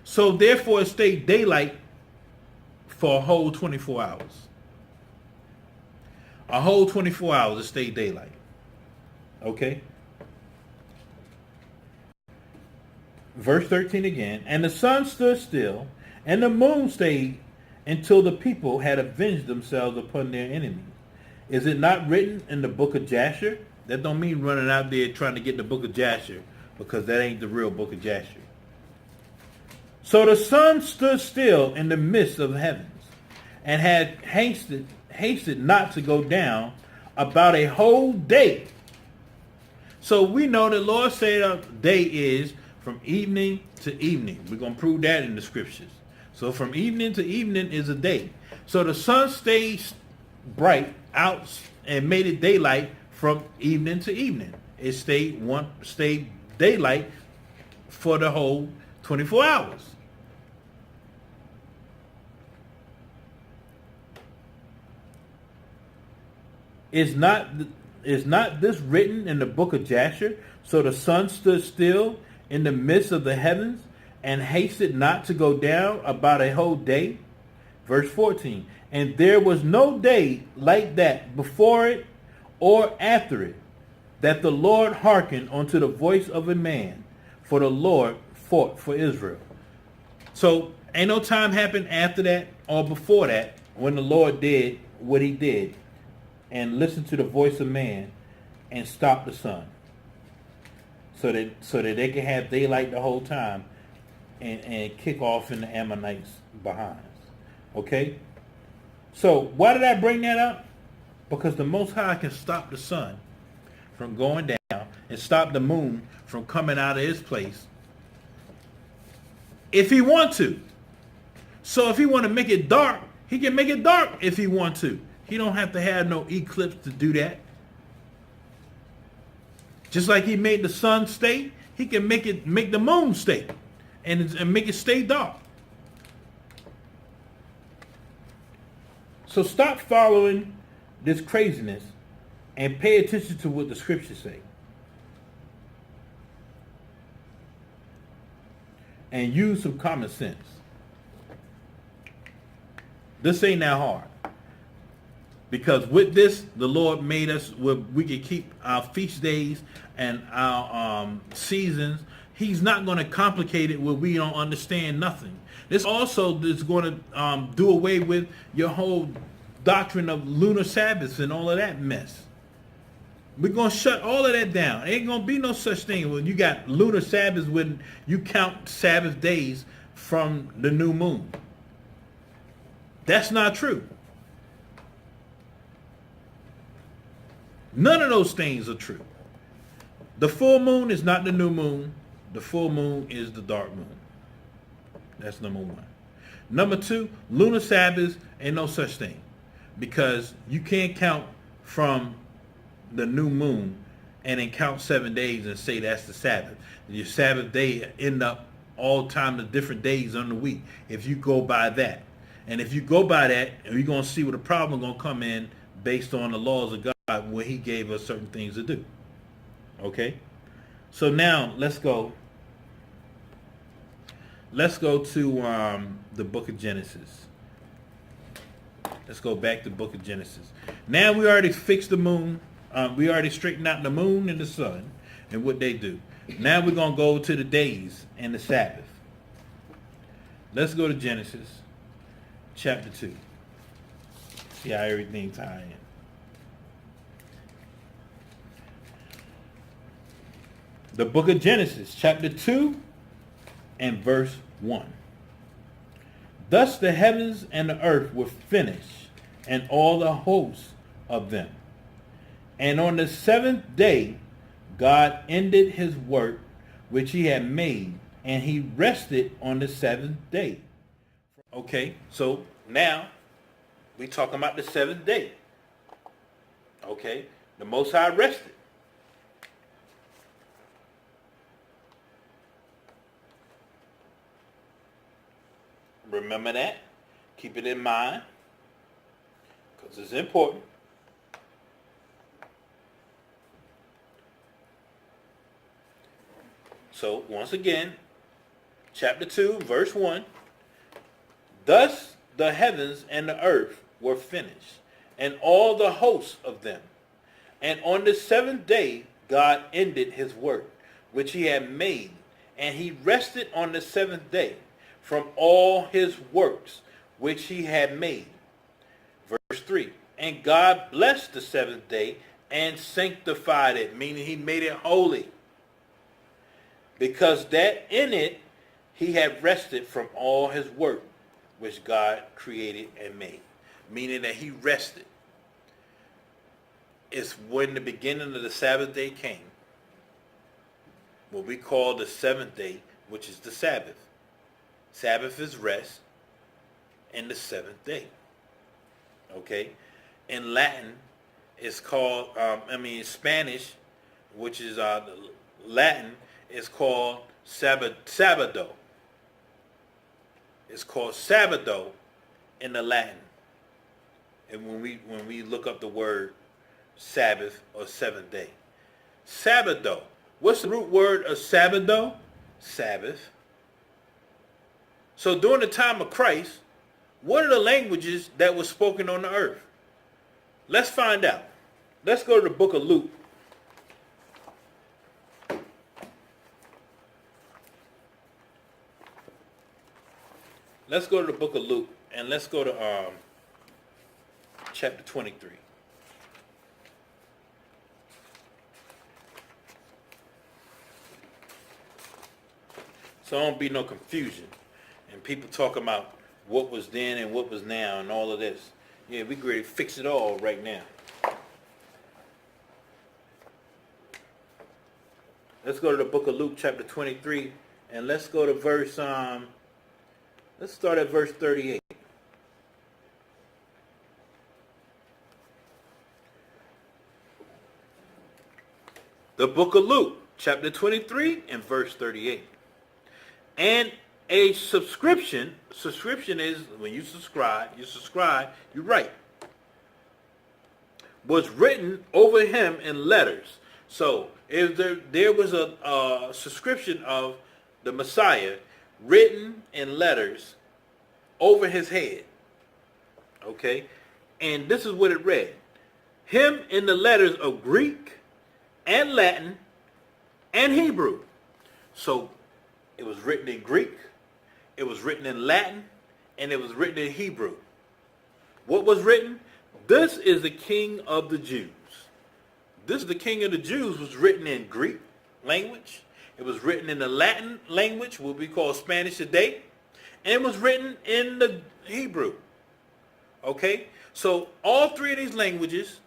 So therefore it stayed daylight for a whole 24 hours. A whole 24 hours it stayed daylight. Okay. Verse 13 again. And the sun stood still, and the moon stayed until the people had avenged themselves upon their enemies. Is it not written in the book of Jasher? That don't mean running out there trying to get the book of Jasher, because that ain't the real book of Jasher. So the sun stood still in the midst of the heavens, and had hasted not to go down about a whole day. So we know the Lord said a day is from evening to evening. We're going to prove that in the scriptures. So from evening to evening is a day. So the sun stays bright out and made it daylight from evening to evening. It stayed daylight for the whole 24 hours. Is not this written in the book of Jasher? So the sun stood still in the midst of the heavens and hasted not to go down about a whole day. Verse 14. And there was no day like that before it or after it, that the Lord hearkened unto the voice of a man, for the Lord fought for Israel. So ain't no time happened after that or before that when the Lord did what he did and listened to the voice of man and stopped the sun, so that they can have daylight the whole time and kick off in the Ammonites behind. Okay? So why did I bring that up? Because the Most High can stop the sun from going down and stop the moon from coming out of its place if he want to. So if he want to make it dark, he can make it dark if he want to. He don't have to have no eclipse to do that. Just like he made the sun stay, he can make the moon stay and make it stay dark. So stop following this craziness and pay attention to what the scriptures say. And use some common sense. This ain't that hard. Because with this, the Lord made us where we can keep our feast days and our seasons. He's not going to complicate it where we don't understand nothing. This also is going to do away with your whole doctrine of lunar Sabbaths and all of that mess. We're going to shut all of that down. Ain't going to be no such thing when you got lunar Sabbaths when you count Sabbath days from the new moon. That's not true. None of those things are true. The full moon is not the new moon. The full moon is the dark moon. That's number one. Number two, lunar Sabbaths ain't no such thing, because you can't count from the new moon and then count 7 days and say that's the Sabbath. Your Sabbath day end up all time the different days on the week if you go by that. And if you go by that, you're going to see where the problem going to come in based on the laws of God when he gave us certain things to do. Okay? So now let's go. Let's go to the book of Genesis. Let's go back to the book of Genesis. Now we already fixed the moon. We already straightened out the moon and the sun and what they do. Now we're going to go to the days and the Sabbath. Let's go to Genesis chapter 2. See how everything ties in. The book of Genesis chapter 2 and verse 1. Thus the heavens and the earth were finished, and all the hosts of them. And on the seventh day, God ended his work which he had made, and he rested on the seventh day. Okay, so now we talking about the seventh day. Okay, the Most High rested. Remember that. Keep it in mind, because it's important. So, once again, chapter 2, verse 1. Thus the heavens and the earth were finished, and all the hosts of them. And on the seventh day God ended his work, which he had made, and he rested on the seventh day from all his works which he had made. Verse 3. And God blessed the seventh day and sanctified it, meaning he made it holy, because that in it he had rested from all his work which God created and made. Meaning that he rested. It's when the beginning of the Sabbath day came, what we call the seventh day, which is the Sabbath. Sabbath is rest in the seventh day. Okay? In Latin, it's called, Spanish, which is Latin, is called Sabado. It's called Sabado in the Latin. And when we look up the word Sabbath or seventh day. Sabado. What's the root word of Sabado? Sabbath. So during the time of Christ, what are the languages that were spoken on the earth? Let's find out. Let's go to the book of Luke. Let's go to the book of Luke, and let's go to chapter 23. So there won't be no confusion. And people talking about what was then and what was now and all of this. Yeah, we ready to fix it all right now. Let's go to the book of Luke chapter 23, and let's go to verse, let's start at verse 38. The book of Luke chapter 23 and verse 38. And a subscription is when you subscribe, you write, was written over him in letters. So if there was a subscription of the Messiah written in letters over his head. Okay? And this is what it read. Him in the letters of Greek and Latin and Hebrew. So it was written in Greek, it was written in Latin, and it was written in Hebrew. What was written? This is the King of the Jews. This is the King of the Jews was written in Greek language. It was written in the Latin language, what we call Spanish today. And it was written in the Hebrew. Okay? So all three of these languages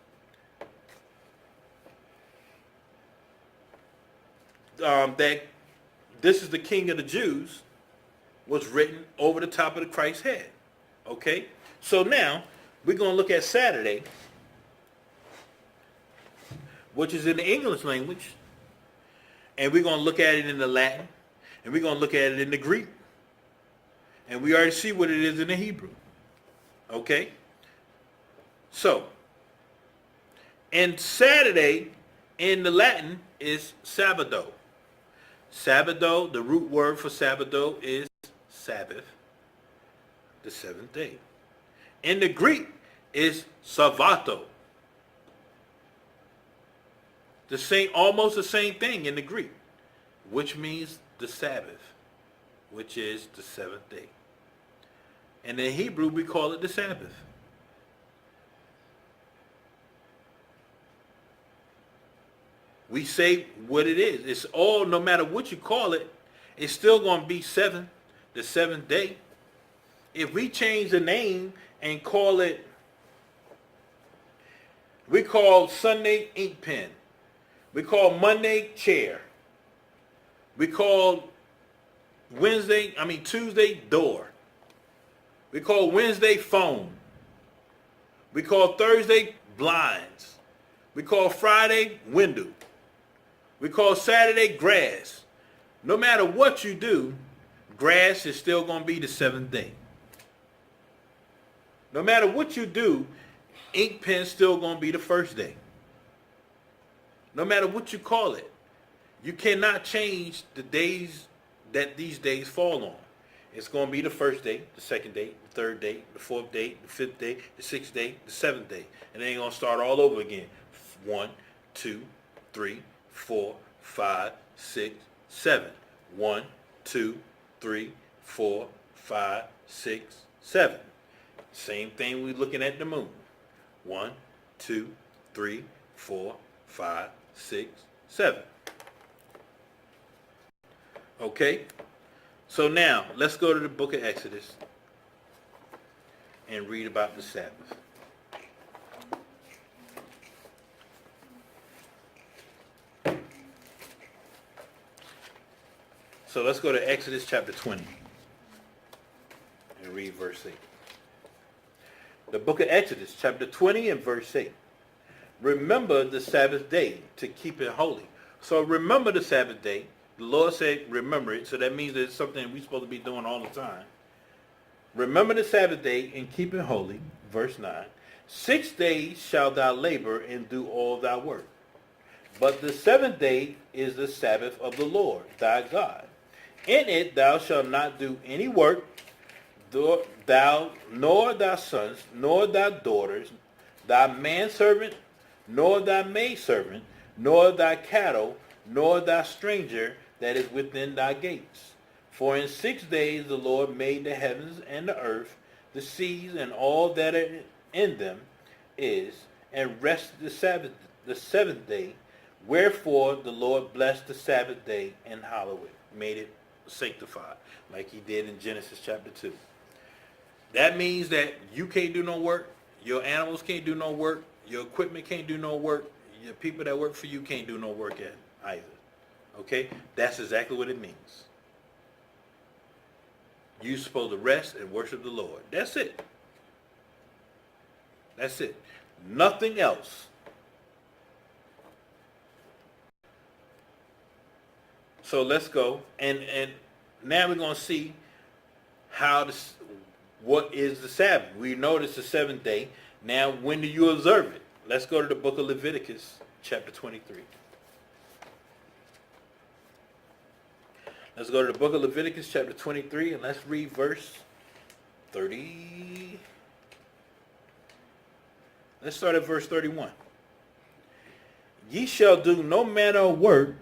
that this is the King of the Jews was written over the top of the Christ's head. Okay? So now we're going to look at Saturday, which is in the English language, and we're going to look at it in the Latin, and we're going to look at it in the Greek, and we already see what it is in the Hebrew. Okay? So, and Saturday in the Latin is Sabbath. Sabbath, the root word for Sabbath is Sabbath, the seventh day. In the Greek is Savato. The same, almost the same thing in the Greek, which means the Sabbath, which is the seventh day. And in Hebrew, we call it the Sabbath. We say what it is. It's all, no matter what you call it, it's still going to be seven, the seventh day. If we change the name and call it, we call Sunday ink pen. We call Monday chair. We call Tuesday door. We call Wednesday phone. We call Thursday blinds. We call Friday window. We call Saturday grass. No matter what you do, grass is still going to be the seventh day. No matter what you do, ink pen's still going to be the first day. No matter what you call it, you cannot change the days that these days fall on. It's going to be the first day, the second day, the third day, the fourth day, the fifth day, the sixth day, the seventh day. And then you're going to start all over again. 1, 2, 3, 4, 5, 6, 7. 1, 2, 3, 4, 5, 6, 7. Same thing we're looking at the moon. 1, 2, 3, 4, 5, 6, 7. Okay? So now, let's go to the book of Exodus and read about the Sabbath. So let's go to Exodus chapter 20 and read verse 8. The book of Exodus chapter 20 and verse 8. Remember the Sabbath day to keep it holy. So remember the Sabbath day. The Lord said remember it. So that means that it's something we're supposed to be doing all the time. Remember the Sabbath day and keep it holy. Verse 9. 6 days shalt thou labor and do all thy work. But the seventh day is the Sabbath of the Lord thy God. In it thou shalt not do any work, thou, nor thy sons, nor thy daughters, thy manservant, nor thy maidservant, nor thy cattle, nor thy stranger that is within thy gates. For in 6 days the Lord made the heavens and the earth, the seas, and all that are in them is, and rested the seventh day. Wherefore the Lord blessed the Sabbath day and hallowed it, made it sanctified, like he did in Genesis chapter 2. That means that you can't do no work, your animals can't do no work, your equipment can't do no work, your people that work for you can't do no work either. Okay? That's exactly what it means. You're supposed to rest and worship the Lord. That's it. That's it. Nothing else. So let's go, and now we're going to see what is the Sabbath. We know it's the seventh day. Now, when do you observe it? Let's go to the book of Leviticus, chapter 23. Let's go to the book of Leviticus, chapter 23, and let's read verse 30. Let's start at verse 31. Ye shall do no manner of work.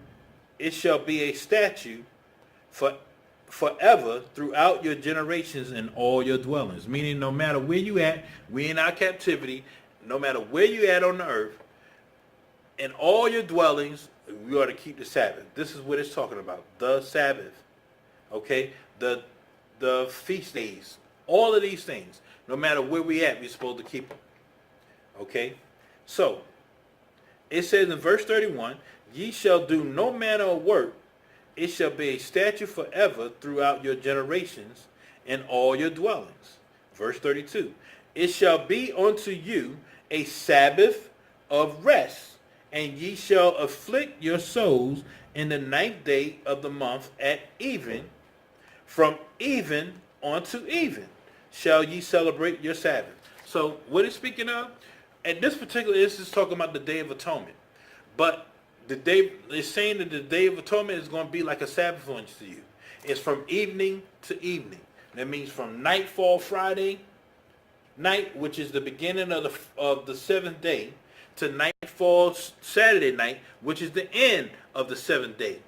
It shall be a statute forever throughout your generations in all your dwellings. Meaning no matter where you at, we in our captivity, no matter where you at on the earth, In all your dwellings, we are to keep the Sabbath. This is what it's talking about. The Sabbath. Okay? The feast days. All of these things. No matter where we at, we're supposed to keep them. Okay? So, it says in verse 31, ye shall do no manner of work. It shall be a statute forever throughout your generations in all your dwellings. Verse 32, it shall be unto you a Sabbath of rest, and ye shall afflict your souls in the 9th day of the month at even, from even unto even shall ye celebrate your Sabbath. So what it's speaking of, at this particular instance, talking about the Day of Atonement. But the day, it's saying that the Day of Atonement is going to be like a Sabbath unto you. It's from evening to evening. That means from nightfall Friday night, which is the beginning of the 7th day, to nightfall Saturday night, which is the end of the 7th day,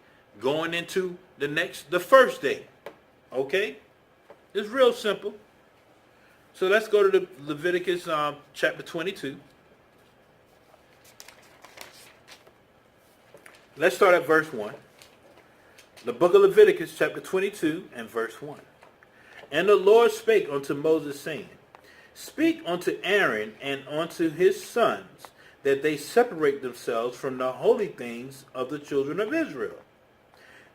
going into the first day. Okay? It's real simple. So let's go to the Leviticus chapter 22. Let's start at verse 1. The book of Leviticus chapter 22 and verse 1. And the Lord spake unto Moses, saying, speak unto Aaron and unto his sons, that they separate themselves from the holy things of the children of Israel,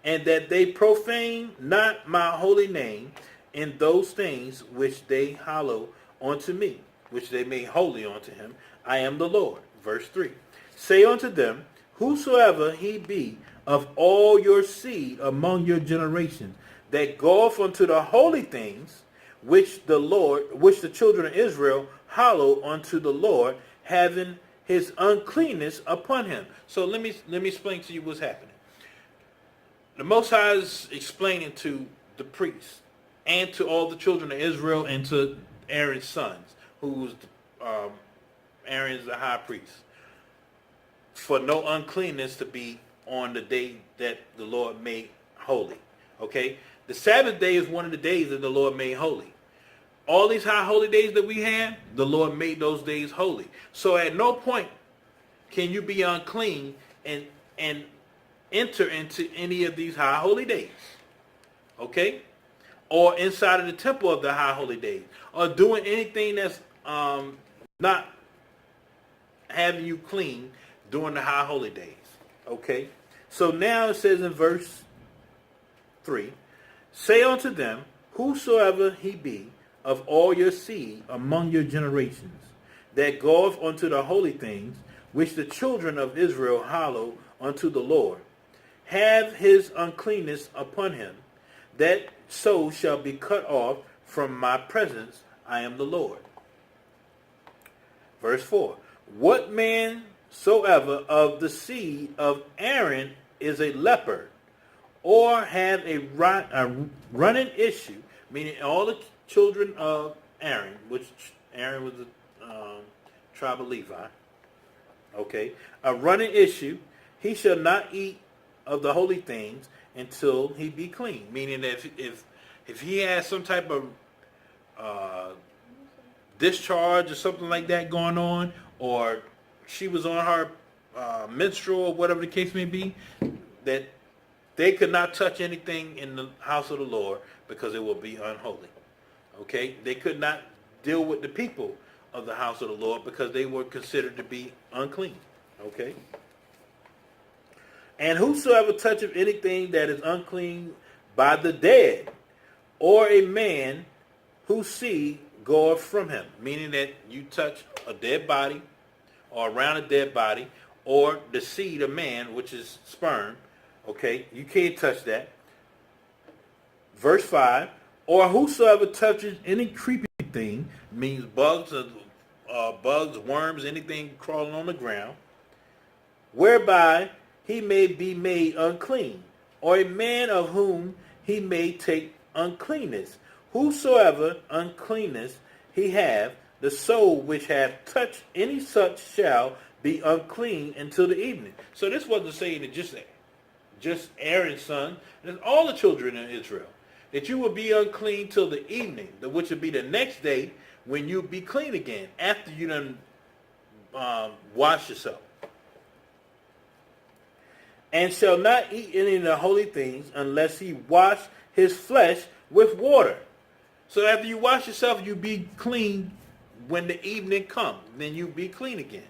and that they profane not my holy name in those things which they hallow unto me, which they made holy unto him. I am the Lord. Verse 3. Say unto them, whosoever he be of all your seed among your generations, that goeth unto the holy things which the children of Israel hallow unto the Lord, having his uncleanness upon him. So let me explain to you what's happening. The Most High is explaining to the priests and to all the children of Israel and to Aaron's sons, who's Aaron's the high priest, for no uncleanness to be on the day that the Lord made holy. Okay? The Sabbath day is one of the days that the Lord made holy. All these high holy days that we have, the Lord made those days holy. So at no point can you be unclean and enter into any of these high holy days. Okay? Or inside of the temple of the high holy days. Or doing anything that's not having you clean during the high holy days. Okay? So now it says in verse 3, say unto them, whosoever he be of all your seed among your generations, that goeth unto the holy things which the children of Israel hallow unto the Lord, have his uncleanness upon him, that so shall be cut off from my presence. I am the Lord. Verse 4, what man soever of the seed of Aaron is a leper, or have a running issue, meaning all the children of Aaron, which Aaron was the tribe of Levi, okay, a running issue, he shall not eat of the holy things until he be clean. Meaning that if he has some type of discharge or something like that going on, or she was on her menstrual or whatever the case may be, that they could not touch anything in the house of the Lord because it will be unholy. Okay? They could not deal with the people of the house of the Lord because they were considered to be unclean. Okay? And whosoever toucheth anything that is unclean by the dead, or a man whose seed goeth from him, meaning that you touch a dead body, or around a dead body, or the seed of man, which is sperm, okay, you can't touch that. Verse 5, or whosoever touches any creeping thing, means bugs, worms, anything crawling on the ground, whereby he may be made unclean, or a man of whom he may take uncleanness. Whosoever uncleanness he have, the soul which hath touched any such shall be unclean until the evening. So this wasn't saying that just Aaron's son, and all the children of Israel, that you will be unclean till the evening, which will be the next day when you'll be clean again, after you done wash yourself. and shall not eat any of the holy things unless he wash his flesh with water. So after you wash yourself, you be clean when the evening comes. Then you be clean again.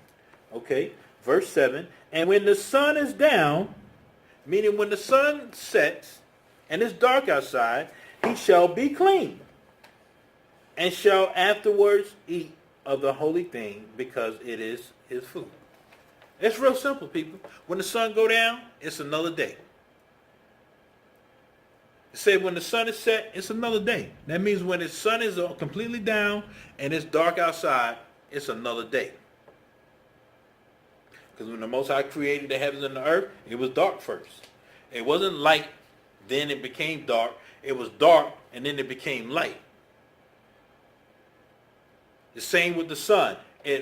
Okay, verse 7. And when the sun is down, meaning when the sun sets and it's dark outside, he shall be clean, and shall afterwards eat of the holy thing, because it is his food. It's real simple, people. When the sun go down, it's another day. It said when the sun is set, it's another day. That means when the sun is completely down and it's dark outside, it's another day. Because when the Most High created the heavens and the earth, it was dark first. It wasn't light, then it became dark. It was dark, and then it became light. The same with the sun.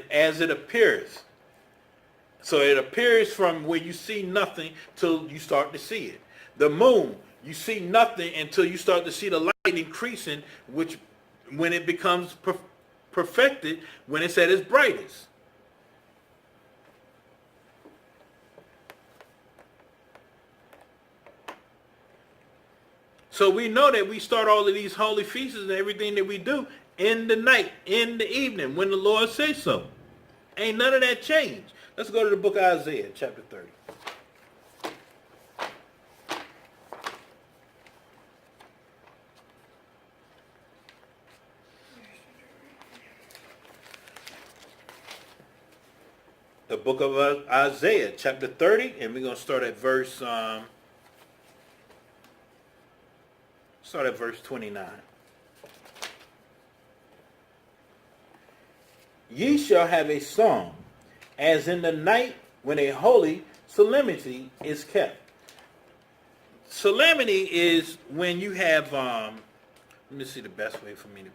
As it appears. So it appears from where you see nothing till you start to see it. The moon, you see nothing until you start to see the light increasing, which when it becomes perfected, when it's at its brightest. So we know that we start all of these holy feasts and everything that we do in the night, in the evening, when the Lord says so. Ain't none of that changed. Let's go to the book of Isaiah, chapter 30. The book of Isaiah, chapter 30, and we're going to start at verse 29. Ye shall have a song, as in the night when a holy solemnity is kept. Solemnity is when you have, let me see the best way for me to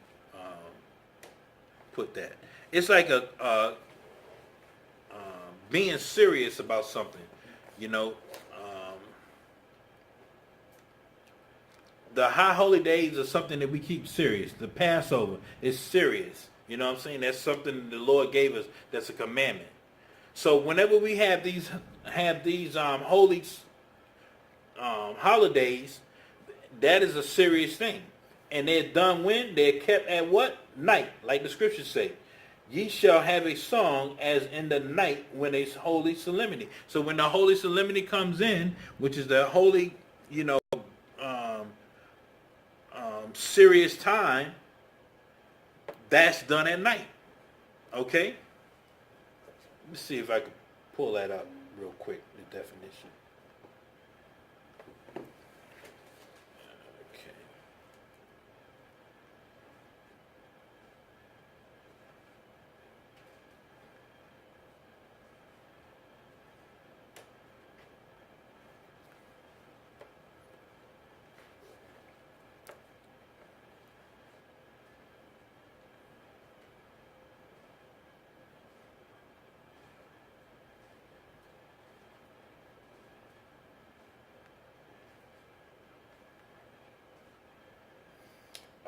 put that. It's like being serious about something, you know. The high holy days are something that we keep serious. The Passover is serious. You know what I'm saying? That's something the Lord gave us. That's a commandment. So whenever we have these holy holidays, that is a serious thing. And they're done when? They're kept at what? Night, like the scriptures say. Ye shall have a song as in the night when a holy solemnity. So when the holy solemnity comes in, which is the holy, serious time, that's done at night. Okay? Let me see if I can pull that up real quick, the definition. Okay.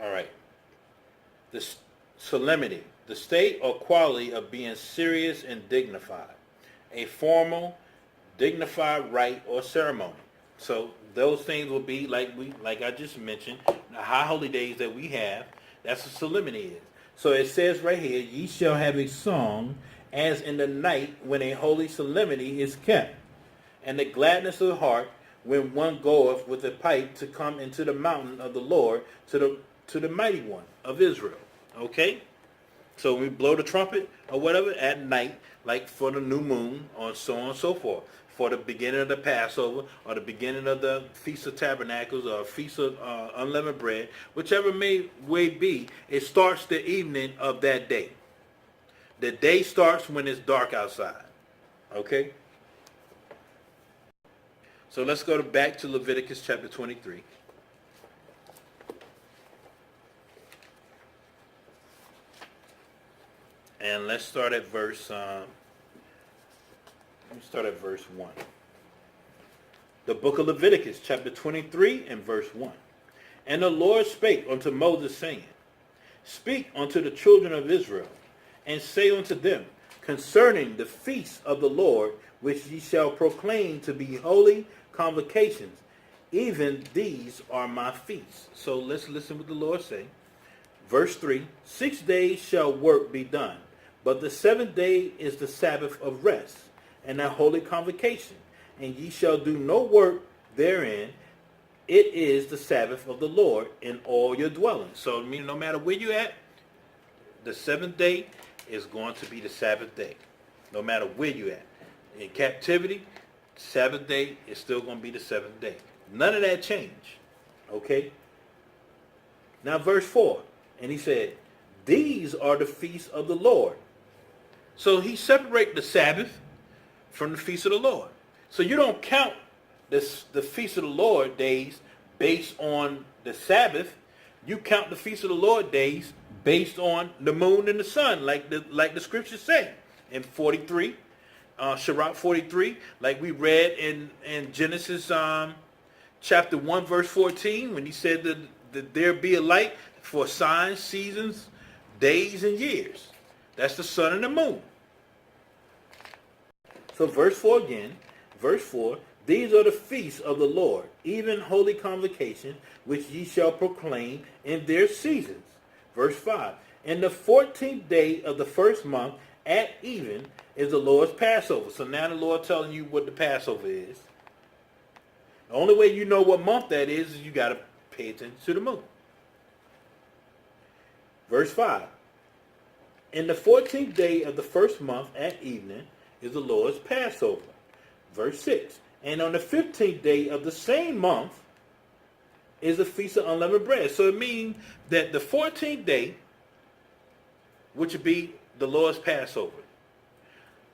All right. The solemnity, the state or quality of being serious and dignified. A formal, dignified rite or ceremony. So those things will be like I just mentioned, the high holy days that we have. That's what solemnity is. So it says right here, ye shall have a song as in the night when a holy solemnity is kept, and the gladness of the heart when one goeth with a pipe to come into the mountain of the Lord, to the mighty one of Israel. Okay? So we blow the trumpet or whatever at night, like for the new moon, or so on and so forth. For the beginning of the Passover, or the beginning of the Feast of Tabernacles, or Feast of Unleavened Bread, whichever way be, it starts the evening of that day. The day starts when it's dark outside. Okay? So let's go back to Leviticus chapter 23. And let's start at verse 1. The book of Leviticus, chapter 23 and verse 1. And the Lord spake unto Moses, saying, Speak unto the children of Israel, and say unto them, concerning the feasts of the Lord, which ye shall proclaim to be holy convocations. Even these are my feasts. So let's listen what the Lord say. Verse 3, 6 days shall work be done, but the seventh day is the Sabbath of rest, and a holy convocation. And ye shall do no work therein. It is the Sabbath of the Lord in all your dwellings. So I mean, no matter where you're at, the seventh day is going to be the Sabbath day. No matter where you're at. In captivity, Sabbath day is still going to be the seventh day. None of that change. Okay? Now verse 4. And he said, these are the feasts of the Lord. So he separated the Sabbath from the feast of the Lord. So you don't count the feast of the Lord days based on the Sabbath. You count the feast of the Lord days based on the moon and the sun, like the scriptures say in 43, Sirach 43, like we read in Genesis chapter 1 verse 14, when he said that there be a light for signs, seasons, days, and years. That's the sun and the moon. So verse 4 again, verse 4, these are the feasts of the Lord, even holy convocation, which ye shall proclaim in their seasons. Verse 5, in the 14th day of the first month at even is the Lord's Passover. So now the Lord telling you what the Passover is. The only way you know what month that is you got to pay attention to the moon. Verse 5, in the 14th day of the first month at evening is the Lord's Passover. Verse 6, and on the 15th day of the same month is the Feast of Unleavened Bread. So it means that the 14th day, which would be the Lord's Passover,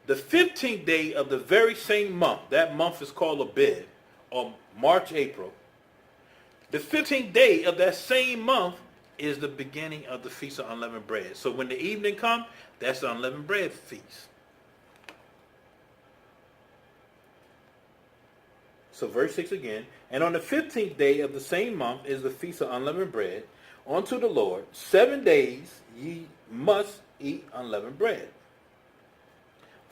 the 15th day of the very same month, that month is called Abib, or March, April. The 15th day of that same month is the beginning of the Feast of Unleavened Bread. So when the evening comes, that's the Unleavened Bread feast. So verse 6 again, and on the 15th day of the same month is the Feast of Unleavened Bread unto the Lord. 7 days ye must eat unleavened bread.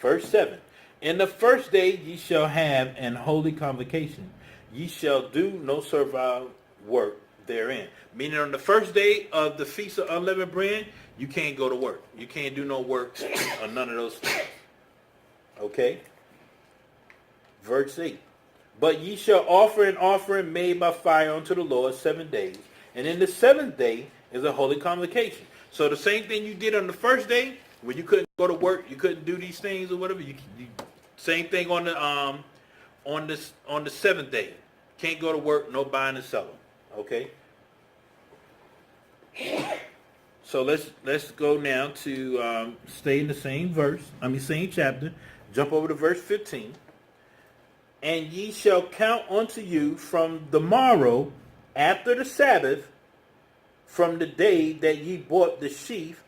Verse 7, in the first day ye shall have an holy convocation. Ye shall do no servile work therein. Meaning on the first day of the Feast of Unleavened Bread, you can't go to work. You can't do no work or none of those things. Okay? Verse 8. But ye shall offer an offering made by fire unto the Lord 7 days. And in the seventh day is a holy convocation. So the same thing you did on the first day, when you couldn't go to work, you couldn't do these things or whatever. You same thing on the seventh day. Can't go to work, no buying and selling. Okay? So let's go now to stay in the same same chapter. Jump over to verse 15. And ye shall count unto you from the morrow after the Sabbath, from the day that ye bought the sheaf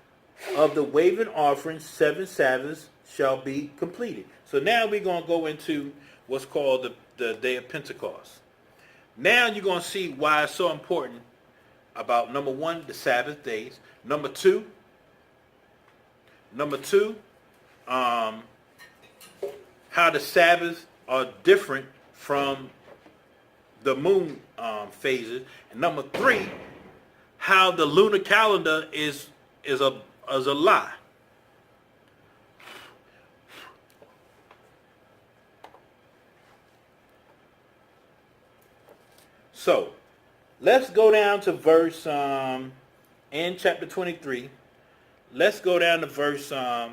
of the waving offering, 7 Sabbaths shall be completed. So now we're going to go into what's called the day of Pentecost. Now you're going to see why it's so important about, number one, the Sabbath days. Number two, how the Sabbaths are different from the moon phases. And number three, how the lunar calendar is a lie. So, let's go down to verse, in chapter 23, let's go down to verse, let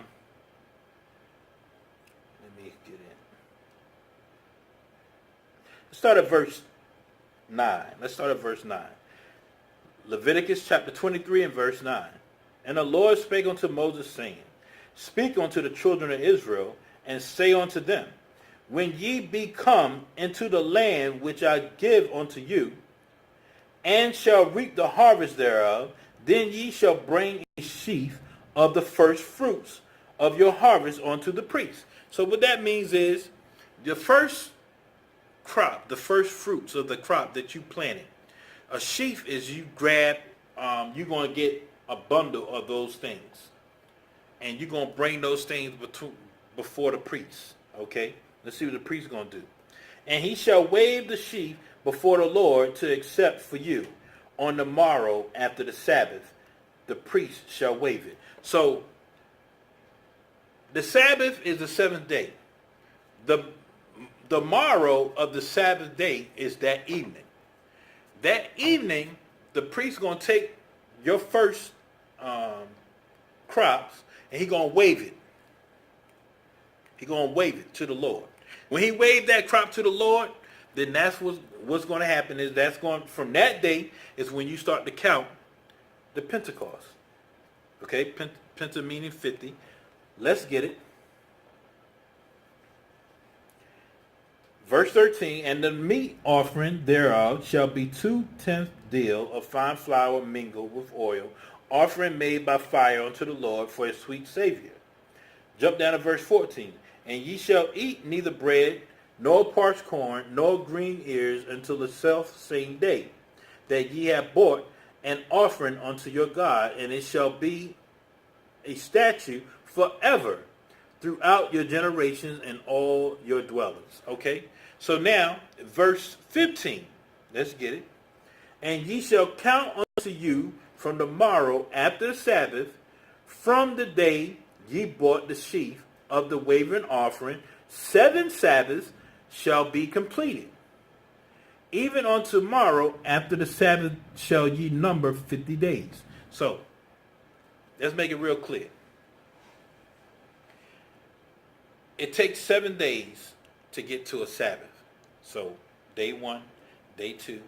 me get in. Let's start at verse 9. Leviticus chapter 23 and verse 9. And the Lord spake unto Moses, saying, Speak unto the children of Israel, and say unto them, When ye be come into the land which I give unto you, and shall reap the harvest thereof, then ye shall bring a sheaf of the first fruits of your harvest unto the priest. So what that means is, the first crop, the first fruits of the crop that you planted. A sheaf is you grab, you're going to get a bundle of those things. and you're going to bring those things before the priest. Okay? Let's see what the priest is going to do. And he shall wave the sheaf before the Lord to accept for you. On the morrow after the Sabbath, the priest shall wave it. So, the Sabbath is the seventh day. The morrow of the Sabbath day is that evening. That evening, the priest is going to take your first crops, and he's going to wave it. He's going to wave it to the Lord. When he waved that crop to the Lord, then that's what's going to happen is that's going from that day is when you start to count the Pentecost. Okay, Penta meaning 50. Let's get it. Verse 13, and the meat offering thereof shall be 2/10 deal of fine flour mingled with oil, offering made by fire unto the Lord for a sweet Savior. Jump down to verse 14. And ye shall eat neither bread, nor parched corn, nor green ears until the self-same day, that ye have bought an offering unto your God, and it shall be a statute forever throughout your generations and all your dwellings. Okay? So now, verse 15. Let's get it. And ye shall count unto you from the morrow after the Sabbath, from the day ye bought the sheaf of the waving offering, 7 Sabbaths shall be completed. Even on tomorrow after the Sabbath shall ye number 50 days. So, let's make it real clear. It takes 7 days to get to a Sabbath. So, day 1, day 2,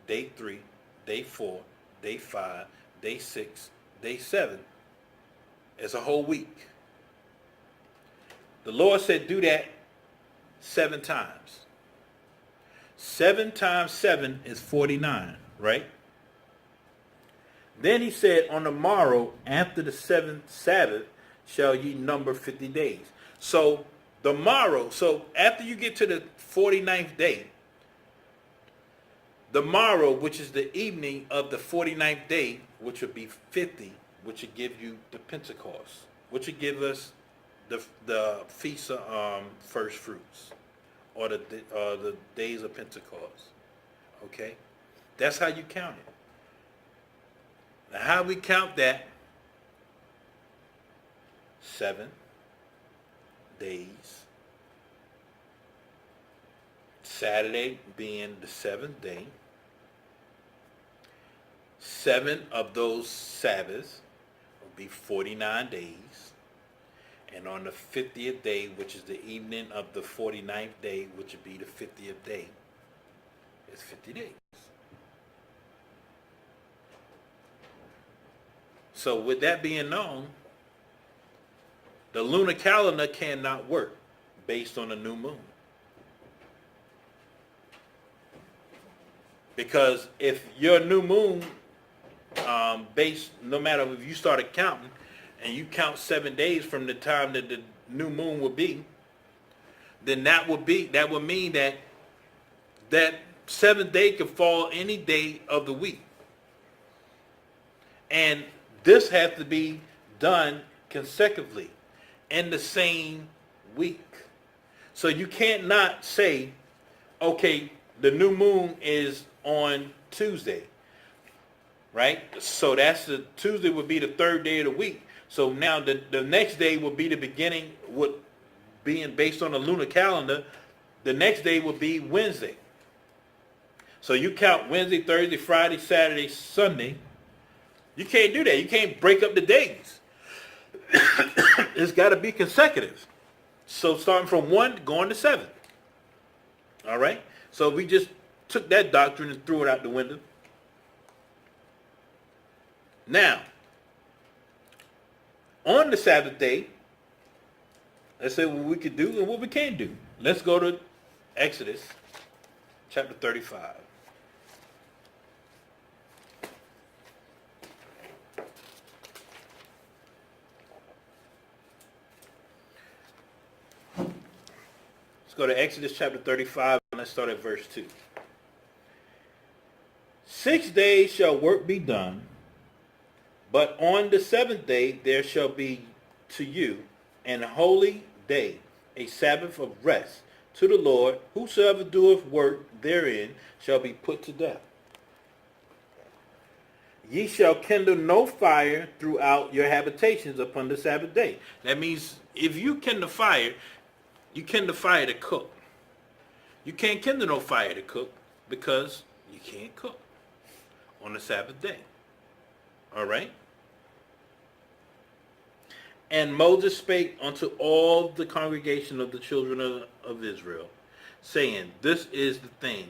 day 3, day 4, day 5, day 6, day 7. It's a whole week. The Lord said do that 7 times. 7 times 7 is 49, right? Then he said, on the morrow after the 7th Sabbath shall ye number 50 days. So the morrow, so after you get to the 49th day, the morrow, which is the evening of the 49th day, which would be 50, which would give you the Pentecost, which would give us the Feast of First Fruits, or the days of Pentecost. Okay? That's how you count it. Now, how we count that? 7 days. Saturday being the 7th day. 7 of those Sabbaths will be 49 days. And on the 50th day, which is the evening of the 49th day, which would be the 50th day, it's 50 days. So with that being known, the lunar calendar cannot work based on a new moon. Because if your new moon, no matter if you started counting, and you count 7 days from the time that the new moon will be, then that would mean that 7th day could fall any day of the week. And this has to be done consecutively in the same week. So you can't not say, okay, the new moon is on Tuesday, right? So Tuesday would be the 3rd day of the week. So now the next day will be the beginning, being based on the lunar calendar, the next day will be Wednesday. So you count Wednesday, Thursday, Friday, Saturday, Sunday. You can't do that. You can't break up the days. It's got to be consecutive. So starting from 1, going to 7. All right? So we just took that doctrine and threw it out the window. Now, on the Sabbath day, let's say what we could do and what we can't do. Let's go to Exodus chapter 35. Let's go to Exodus chapter 35 and let's start at verse 2. 6 days shall work be done, but on the 7th day there shall be to you an holy day, a Sabbath of rest to the Lord. Whosoever doeth work therein shall be put to death. Ye shall kindle no fire throughout your habitations upon the Sabbath day. That means if you kindle fire, you kindle fire to cook. You can't kindle no fire to cook because you can't cook on the Sabbath day. All right? And Moses spake unto all the congregation of the children of Israel, saying, This is the thing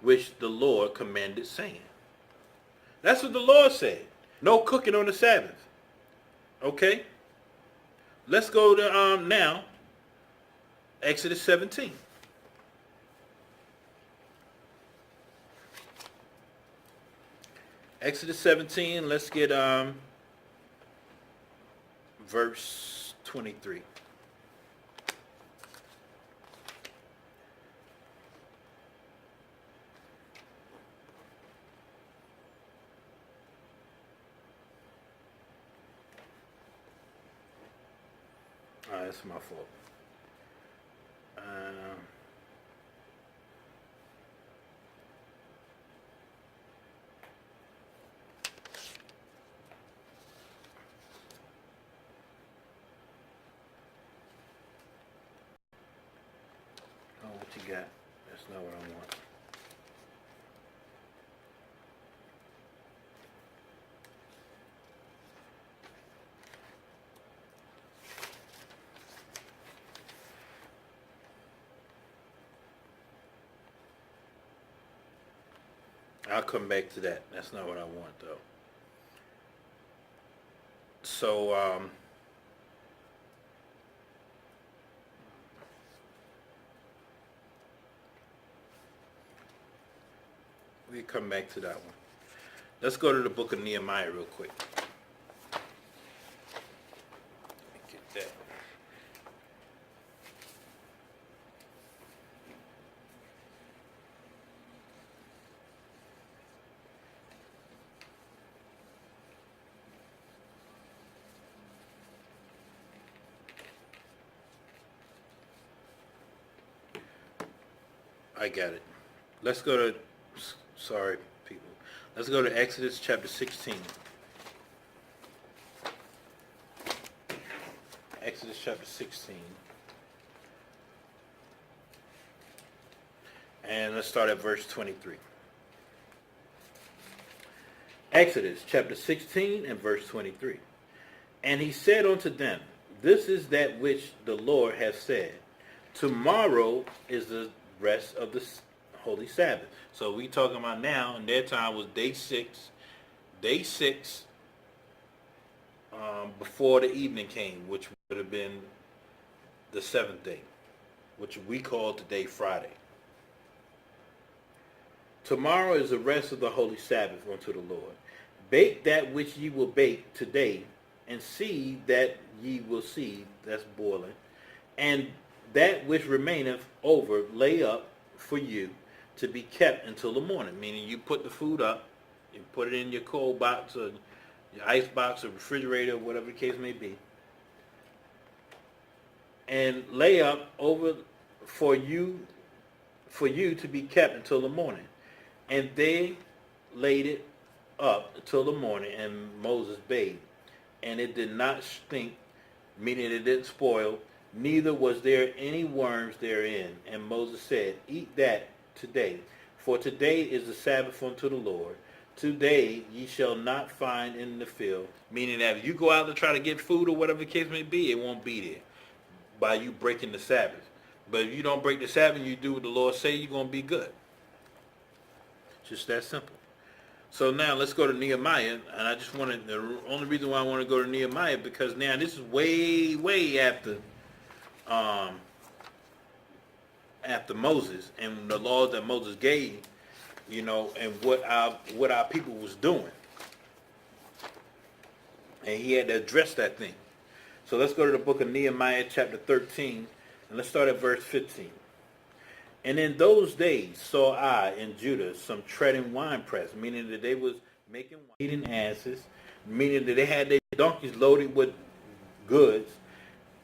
which the Lord commanded, saying. That's what the Lord said. No cooking on the Sabbath. Okay? Let's go to now Exodus 17. Exodus 17, let's get verse 23. That's my fault. What you got? That's not what I want. I'll come back to that. That's not what I want, though. So, we come back to that one. Let's go to the book of Nehemiah real quick. Let me get that. I got it. Let's go to, sorry people, let's go to Exodus chapter 16. Exodus chapter 16. And let's start at verse 23. Exodus chapter 16 and verse 23. And he said unto them, This is that which the Lord hath said. Tomorrow is the rest of the holy Sabbath. So we talking about now, and their time was day 6. Day 6 before the evening came, which would have been the 7th day, which we call today Friday. Tomorrow is the rest of the holy Sabbath unto the Lord. Bake that which ye will bake today, and seed that ye will seed, that's boiling, and that which remaineth over lay up for you to be kept until the morning. Meaning you put the food up, you put it in your cold box or your ice box or refrigerator, whatever the case may be, and lay up over for you to be kept until the morning. And they laid it up until the morning, and Moses bathed, and it did not stink, meaning it didn't spoil, neither was there any worms therein. And Moses said, Eat that today, for today is the Sabbath unto the Lord. Today ye shall not find in the field, meaning that if you go out to try to get food or whatever the case may be, it won't be there by you breaking the Sabbath. But if you don't break the Sabbath, you do what the Lord say, you're going to be good. Just that simple. So now let's go to Nehemiah, and I just wanted, the only reason why I want to go to Nehemiah, because now this is way after Moses and the laws that Moses gave, you know, and what our people was doing, and he had to address that thing. So let's go to the book of Nehemiah chapter 13, and let's start at verse 15. And in those days saw I in Judah some treading winepress, meaning that they was making wine, eating asses, meaning that they had their donkeys loaded with goods,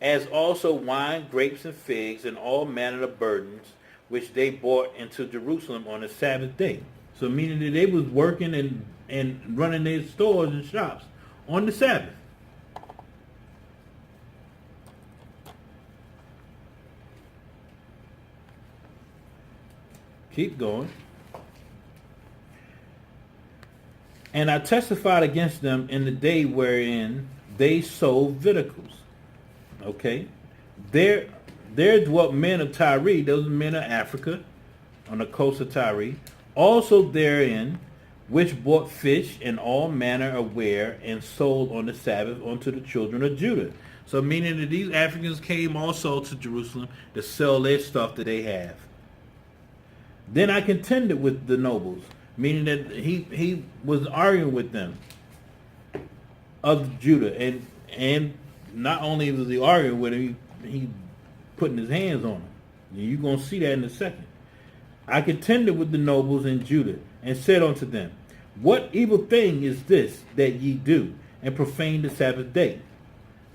as also wine, grapes, and figs, and all manner of burdens, which they brought into Jerusalem on the Sabbath day. So meaning that they was working and running their stores and shops on the Sabbath. Keep going. And I testified against them in the day wherein they sold victuals. Okay. There dwelt men of Tyre, those men of Africa, on the coast of Tyre, also therein, which bought fish and all manner of ware, and sold on the Sabbath unto the children of Judah. So meaning that these Africans came also to Jerusalem to sell their stuff that they have. Then I contended with the nobles, meaning that he was arguing with them of Judah, and not only was he arguing with him, he putting his hands on him. You're going to see that in a second. I contended with the nobles in Judah, and said unto them, what evil thing is this that ye do, and profane the Sabbath day?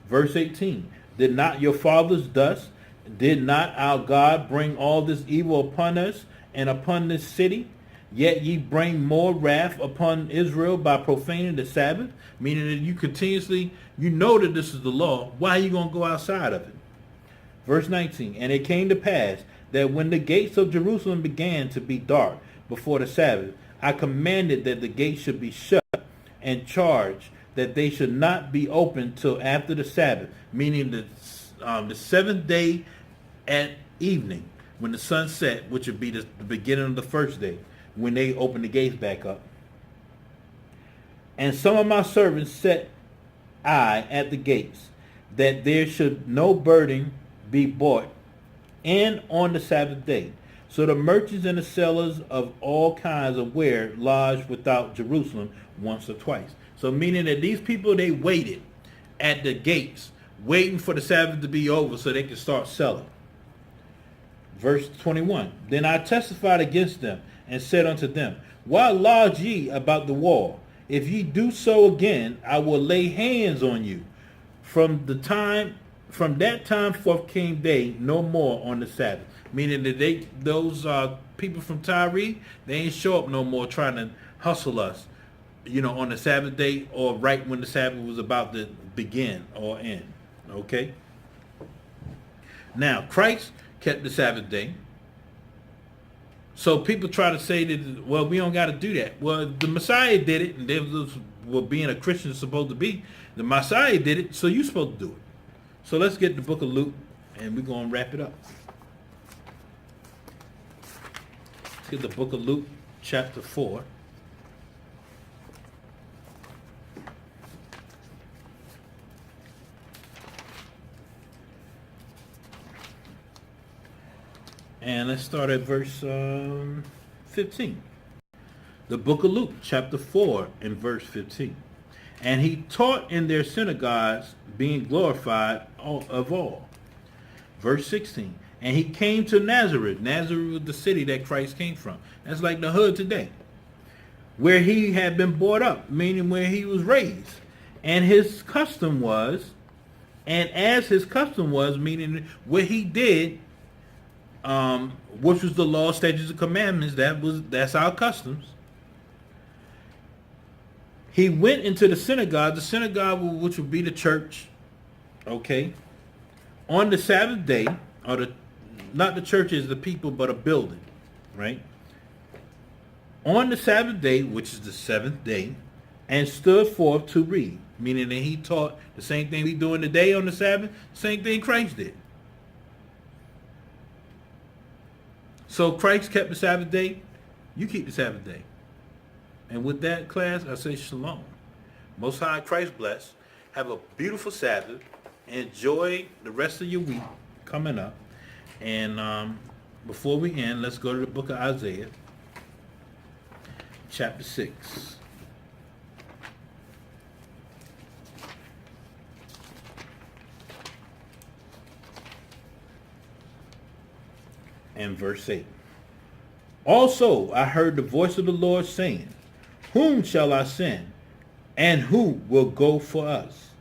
Verse 18, did not your fathers thus? Did not our God bring all this evil upon us and upon this city? Yet ye bring more wrath upon Israel by profaning the Sabbath, meaning that you continuously, you know that this is the law. Why are you going to go outside of it? Verse 19, and it came to pass that when the gates of Jerusalem began to be dark before the Sabbath, I commanded that the gates should be shut, and charged that they should not be opened till after the Sabbath, meaning the seventh day at evening, when the sun set, which would be the beginning of the first day, when they open the gates back up. And some of my servants set I at the gates, that there should no burden be bought in on the Sabbath day. So the merchants and the sellers of all kinds of ware lodged without Jerusalem once or twice. So meaning that these people, they waited at the gates, waiting for the Sabbath to be over so they could start selling. Verse 21, then I testified against them, and said unto them, why lodge ye about the wall? If ye do so again, I will lay hands on you. From that time forth came they no more on the Sabbath. Meaning that those people from Tyre, they ain't show up no more trying to hustle us, on the Sabbath day or right when the Sabbath was about to begin or end. Okay? Now, Christ kept the Sabbath day. So people try to say that, well, we don't got to do that. Well, the Messiah did it, and that was what being a Christian is supposed to be. The Messiah did it, so you're supposed to do it. So let's get the book of Luke, and we're going to wrap it up. Let's get the book of Luke, chapter 4. And let's start at verse 15. The book of Luke, chapter 4, and verse 15. And he taught in their synagogues, being glorified of all. Verse 16. And he came to Nazareth. Nazareth was the city that Christ came from. That's like the hood today. Where he had been brought up, meaning where he was raised. And his custom was, and as his custom was, meaning what he did, which was the law, statutes, and commandments, that's our customs. He went into the synagogue, which would be the church, okay, on the Sabbath day, not the church as the people, but a building, right? On the Sabbath day, which is the seventh day, and stood forth to read, meaning that he taught the same thing we do in the day on the Sabbath, same thing Christ did. So Christ kept the Sabbath day, you keep the Sabbath day. And with that, class, I say shalom. Most High Christ bless. Have a beautiful Sabbath. Enjoy the rest of your week coming up. And before we end, let's go to the book of Isaiah, chapter 6. And verse 8. Also I heard the voice of the Lord saying, whom shall I send, and who will go for us?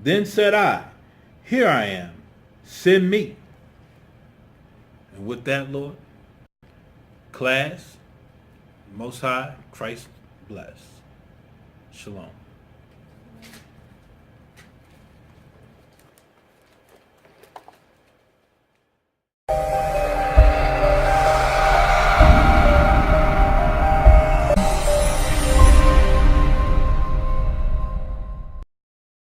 Then said I, Here I am. Send me. And with that, Lord, class, Most High, Christ bless. Shalom.